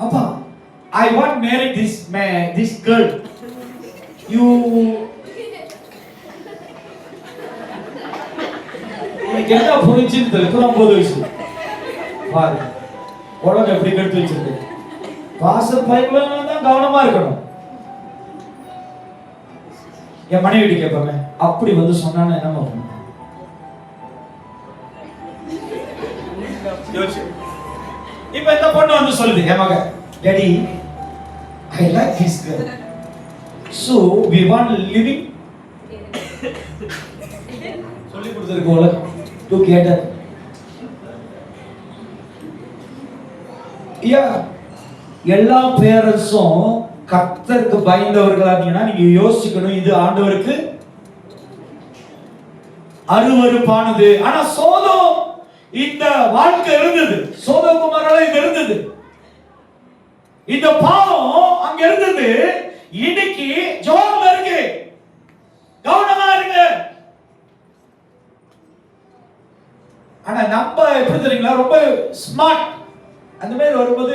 Speaker 1: அப்பா I want marry this girl, you என்ன புரிஞ்சுன்னு தெரியல. 9 வயசு பாரு, உலகம் எப்படி கெடுத்து வச்சிருக்கு. வாசல் பைப்ல தான் கவனமா இருக்கணும். என் மனைவி கேட்பாங்க, அப்படி வந்து சொன்னான்னு என்ன பண்ணும்? இப்ப இந்த பொண்ணு வந்து சொல்லுது, என் மக, daddy I like this girl, so we want living. சொல்லி கொடுத்திருக்கு உலகம் டு கெட். எல்லா பேரண்ட்ஸும் கர்த்தருக்கு பயந்தவர்களா இருந்தீங்கன்னா நீங்க யோசிக்கணும், இது ஆண்டவருக்கு அருவருப்பானது. ஆனா சோதோம் இந்த வாழ்க்கை இருந்தது, சோதோம் குமாரால இது இருந்தது, இந்த பாவம் அங்க இருந்தது. இன்னைக்கு ஜோர்ல இருக்கு, கவனமா இருங்க. ஆனா நம்ம எப்படி தெரியுங்களா, ரொம்ப ஸ்மார்ட். அந்த மாதிரி வரும்போது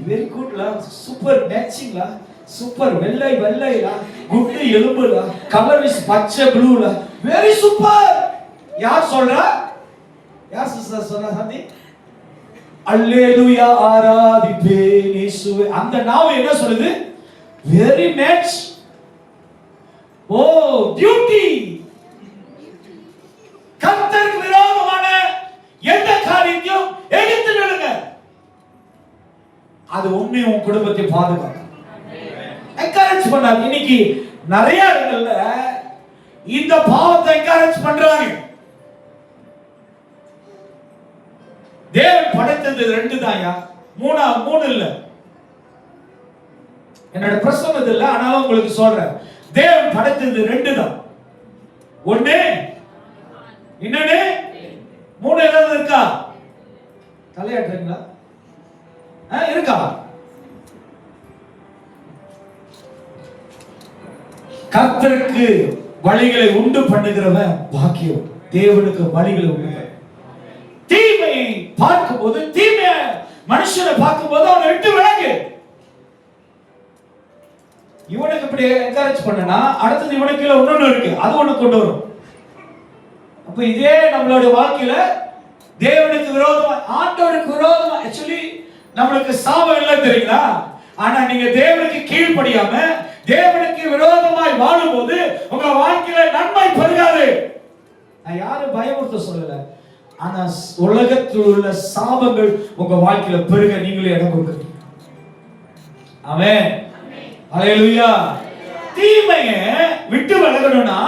Speaker 1: வெரி குட்லா, சூப்பர் மேட்சிங்லா, சூப்பர் வெள்ளைலா, குட் எலும்புலா, கலர் இஸ் பச்சை ப்ளூலா, வெரி சூப்பர். யார் சொல்றா? யார் சிஸ்டர் சொன்னா? சாந்தி, அல்லேலூயா, ஆராதிப்பேன் இயேசுவே. அந்த நாவு என்ன சொல்லுது? Very match. Oh beauty. கர்த்தருக்கு விரோதமான எந்த காரியத்தையும் எதிர்த்து நில்லுங்க. அது உண்மையை உன் குடும்பத்தை பாதுகாக்கும். என்கரேஜ் பண்ணாது. இன்னைக்கு நிறைய இடங்கள்ல இந்த பாவத்தை என்கரேஜ் பண்றாங்க. தேவன் படைத்தது 2 தான்யா, 3 இல்ல. என்னோட பிரசங்கம் இல்ல, ஆனாலும் உங்களுக்கு சொல்றேன், தேவன் படைத்தது 2 தான். ஒண்ணு, இன்னொன்னு 3 ஏதாவது இருக்கா? தலையாட்டுறீங்களா? இருக்கா? கர்த்தருக்கு வழிகளை உண்டு பண்ணுகிறவன் பாக்கியம். தேவனுக்கு வழிகளை உண்டு பண்ண. தீமையை பார்க்கும்போது, தீமைய மனுஷனை பார்க்கும்போது அவனை விட்டு விலகு. இவனுக்கு இப்படி என்கரேஜ் பண்ணனா அடுத்தது இவனுக்கு இன்னொன்னு இருக்கு, அது ஒண்ணு கொண்டு வரும். அப்ப இதே நம்மளுடைய வாழ்க்கையில தேவனுக்கு விரோதமா, ஆண்டவருக்கு விரோதமா, ஆக்சுவலி நம்மளுக்கு சாபம் இல்லை தெரியுங்களா? ஆனா நீங்க தேவனுக்கு கீழ்ப்படியாம தேவனுக்கு விரோதமாய் வாழும்போது உங்க வாழ்க்கையில நன்மை பெருகாது. நான் யாரும் பயமுறுத்த சொல்லல, ஆனா உலகத்தில் உள்ள சாபங்கள் உங்க வாழ்க்கையில பெருக நீங்களே இடம் கொடுக்குறீங்க. ஆமென், ஹல்லேலூயா. தீமையை விட்டு விலகணும்னா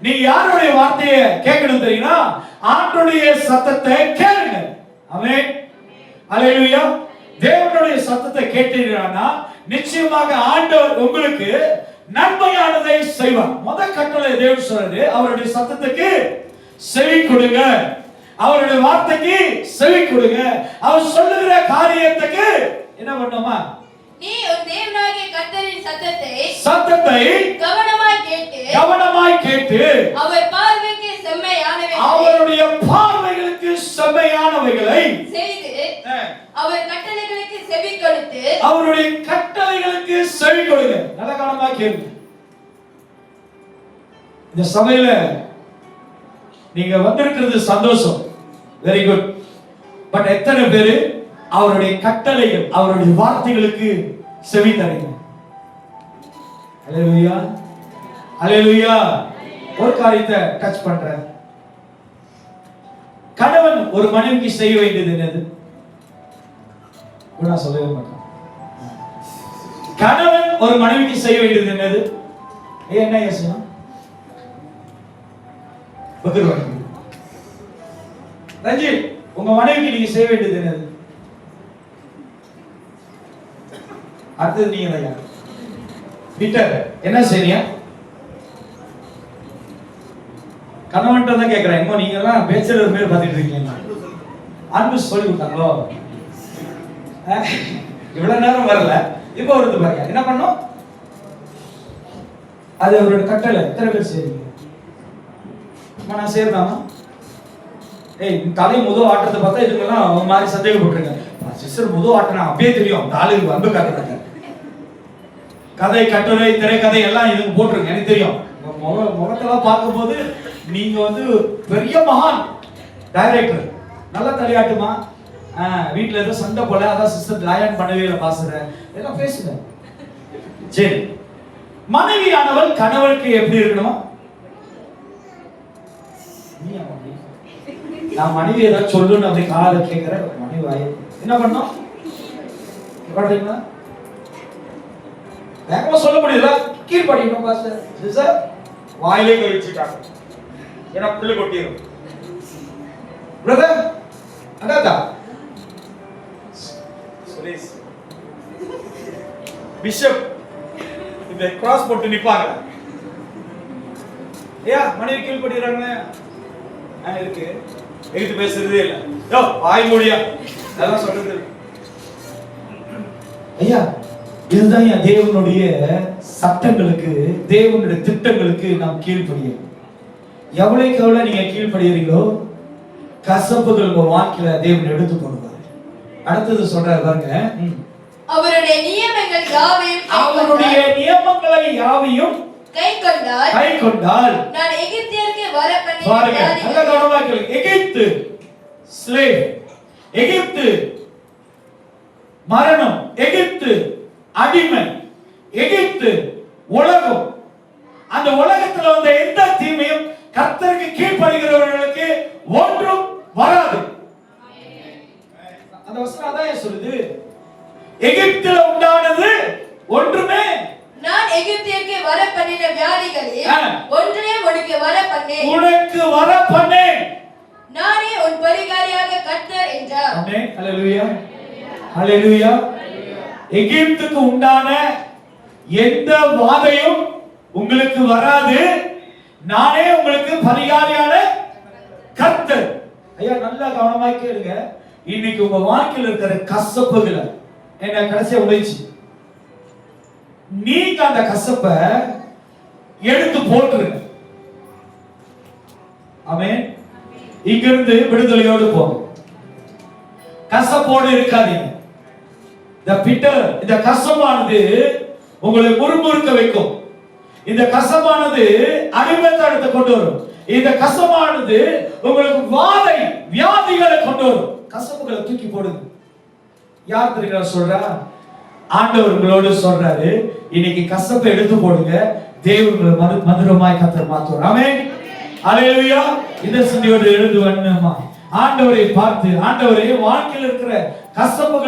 Speaker 1: நீ யாருடைய வார்த்தையை கேட்கணும் தெரியுமா? ஆண்டவருடைய சத்தத்தை கேளுங்க. ஆமென், ஹல்லேலூயா. தேவனுடைய சத்தத்தை கேட்டீங்கன்னா நிச்சயமாக ஆண்டவர் உங்களுக்கு நன்மையானதை செய்வார். முதல் கட்டளை தேவன் சொல்றாரு, அவருடைய சத்தத்துக்கு செவி கொடுங்க, அவருடைய வார்த்தைக்கு செவி கொடுங்க. அவர் சொல்லுகிற காரியத்துக்கு என்ன பண்ணுமா?
Speaker 2: நீ உன் தேவனாகிய கர்த்தரின்
Speaker 1: சத்தத்தை கவனமாய் கேட்டு
Speaker 2: அவர் பார்வைக்கு செம்மையானவைகளை,
Speaker 1: அவருடைய பார்வைகளுக்கு செம்மையானவைகளை
Speaker 2: செய்து அவர் கட்டளைகளுக்கு செவி கொடுத்து,
Speaker 1: அவருடைய கட்டளைகளுக்கு செவி கொடுங்க. நல்ல கவனமா கேளுங்க. இந்த சபையில நீங்க வந்திருக்கிறது சந்தோஷம், வெரி குட். பட் எத்தனை பேரு அவருடைய கட்டளைகள், அவருடைய வார்த்தைகளுக்கு செவி தரீங்க? ஹல்லேலூயா, ஹல்லேலூயா. ஒரு காரியத்தை டச் பண்றேன். கணவன் ஒரு மனைவிக்கு செய்ய வேண்டியது என்னது? நான் சொல்லவே மாட்டேன். கணவன் ஒரு மனைவிக்கு செய்ய வேண்டியது என்னது? என்ன யோசனை? ரஞ்சித், உங்க மனைவிக்கு நீங்க செய்ய வேண்டியது என்னது? அடுத்தது நீங்க தான். பீட்டர், என்ன செய்றீங்க? கணவன்ட்ட தான் கேக்குறேன். எங்க நீங்க எல்லாம் பேச்சலர் பேர் பார்த்துட்டு இருக்கீங்க. அன்பு சொல்லி கொடுத்தாங்களோ? இவ்வளவு நேரம் வரல, இப்ப வருது பாருங்க. என்ன பண்ணும்? அது அவரோட கட்டளை. எத்தனை பேர் செய்றீங்க? நான் செய்யறாமா? ஏய், தலை முதல் ஆட்டத்தை பார்த்தா இதுக்கெல்லாம் ஒரு மாதிரி சந்தேகப்பட்டிருங்க. சிஸ்டர் முதல் ஆட்டனா அப்படியே தெரியும், தாலுக்கு அன்பு காட்டுறாங்க. கதை, கட்டுரை, திரைக்கதை எல்லாம் இதுக்கு போட்டிருங்க, எனக்கு தெரியும். முகத்தெல்லாம் பார்க்கும்போது நீங்க வந்து பெரிய மகான் டைரக்டர். நல்ல தலையாட்டுமா, வீட்டுல ஏதோ சண்டை போல, அதான் சிஸ்டர் லயன் பண்ணவே இல்லை, பாசுறேன் எல்லாம் பேசுங்க. சரி, மனைவியானவள் கணவனுக்கு எப்படி இருக்கணும்? நான் மனைவி ஏதாவது சொல்லணும் அப்படி காதை கேட்கிறேன். மனைவி என்ன பண்ணோம்? வேகமா சொல்ல முடியல, கீழ்படிக்கணும். பாஸ்டர் சார் வாயிலே கழிச்சுட்டாங்க, ஏன்னா புள்ளி கொட்டிடும். பிரதர், அதாதா சுரேஷ் பிஷப் இந்த கிராஸ் போட்டு நிப்பாங்க. ஏயா மனைவி கீழ்படுறாங்க இருக்கு, எகிட்டு பேசுறதே இல்ல. யோ வாய் மூடியா, அதெல்லாம் சொல்றது இல்ல. ஐயா, இதுதான் தேவனுடைய சட்டங்களுக்கு, தேவனுடைய திட்டங்களுக்கு நாம் கீழ்ப்படியும். எவ்வளவுக்கு எவ்வளவு நீங்க கீழ்ப்படுகிறீங்களோ கசப்புகள் உங்க வாழ்க்கையில தேவன் எடுத்து போடுவார். அடுத்தது சொல்றாரு பாருங்க,
Speaker 2: அவருடைய நியமங்களை யாவையும் கை கொண்டால் நான் எகிப்தியருக்கு வர
Speaker 1: பண்ணின நல்ல கவனமா கேளுங்க. எகிப்து ஸ்லேவ், எகிப்து மரணம், எகிப்து அடிமை, எகிப்து உலகம். அந்த உலகத்துல வந்த எந்த தீமையும் கர்த்தருக்கு கீழ்ப்படுகிறவர்களுக்கு ஒன்றும் வராது. அந்த வசனம் அதான் சொல்லுது, எகிப்தில உண்டானது ஒன்றுமே
Speaker 2: நான் எகிப்தியருக்கு வர பண்ணின வியாதிகளில் ஒன்றையும் உனக்கு வர பண்ணேன், நானே உன் பரிகாரியாக கர்த்தர் என்றார்.
Speaker 1: ஆமென், ஹல்லேலூயா, ஹல்லேலூயா. எகிப்துக்கு உண்டான எந்த வாதையும் உங்களுக்கு வராது, நானே உங்களுக்கு பரிகாரியான கர்த்தர். ஐயா நல்லா கவனமா கேளுங்க. இன்னைக்கு உங்க வாழ்க்கையில் இருக்கிற கசப்புகளை, என்ன கடைசியா உடைச்சு. நீங்க அந்த கசப்பை எடுத்து போட்டுருங்க. ஆமென். இங்கிருந்து விடுதலையோடு போங்க. கசப்போடு இருக்காதீங்க. இந்த கசமானது உங்களை முறுமுறுக்க வைக்கும். இந்த கசமானது அடிமைத்தனத்தை கொண்டு வரும். இந்த கசமானது உங்களுக்கு வாதை வியாதிகளை கொண்டு வரும். கசப்புகளை தூக்கி போடுங்க. யார் தெரியுமா சொல்றா? ஆண்டவர் உங்களோடு சொல்றாரு, இன்னைக்கு கசப்பை எடுத்து போடுங்க, தேவன் மதுரமாய் கர்த்தர் மாத்துவார். ஆமென். அல்லேலூயா. இந்த சிந்தையோடு எழுந்து வரணுமா? ஆண்டவரை பார்த்து, ஆண்டவரே வாழ்க்கையில் இருக்கிற கசப்புகள்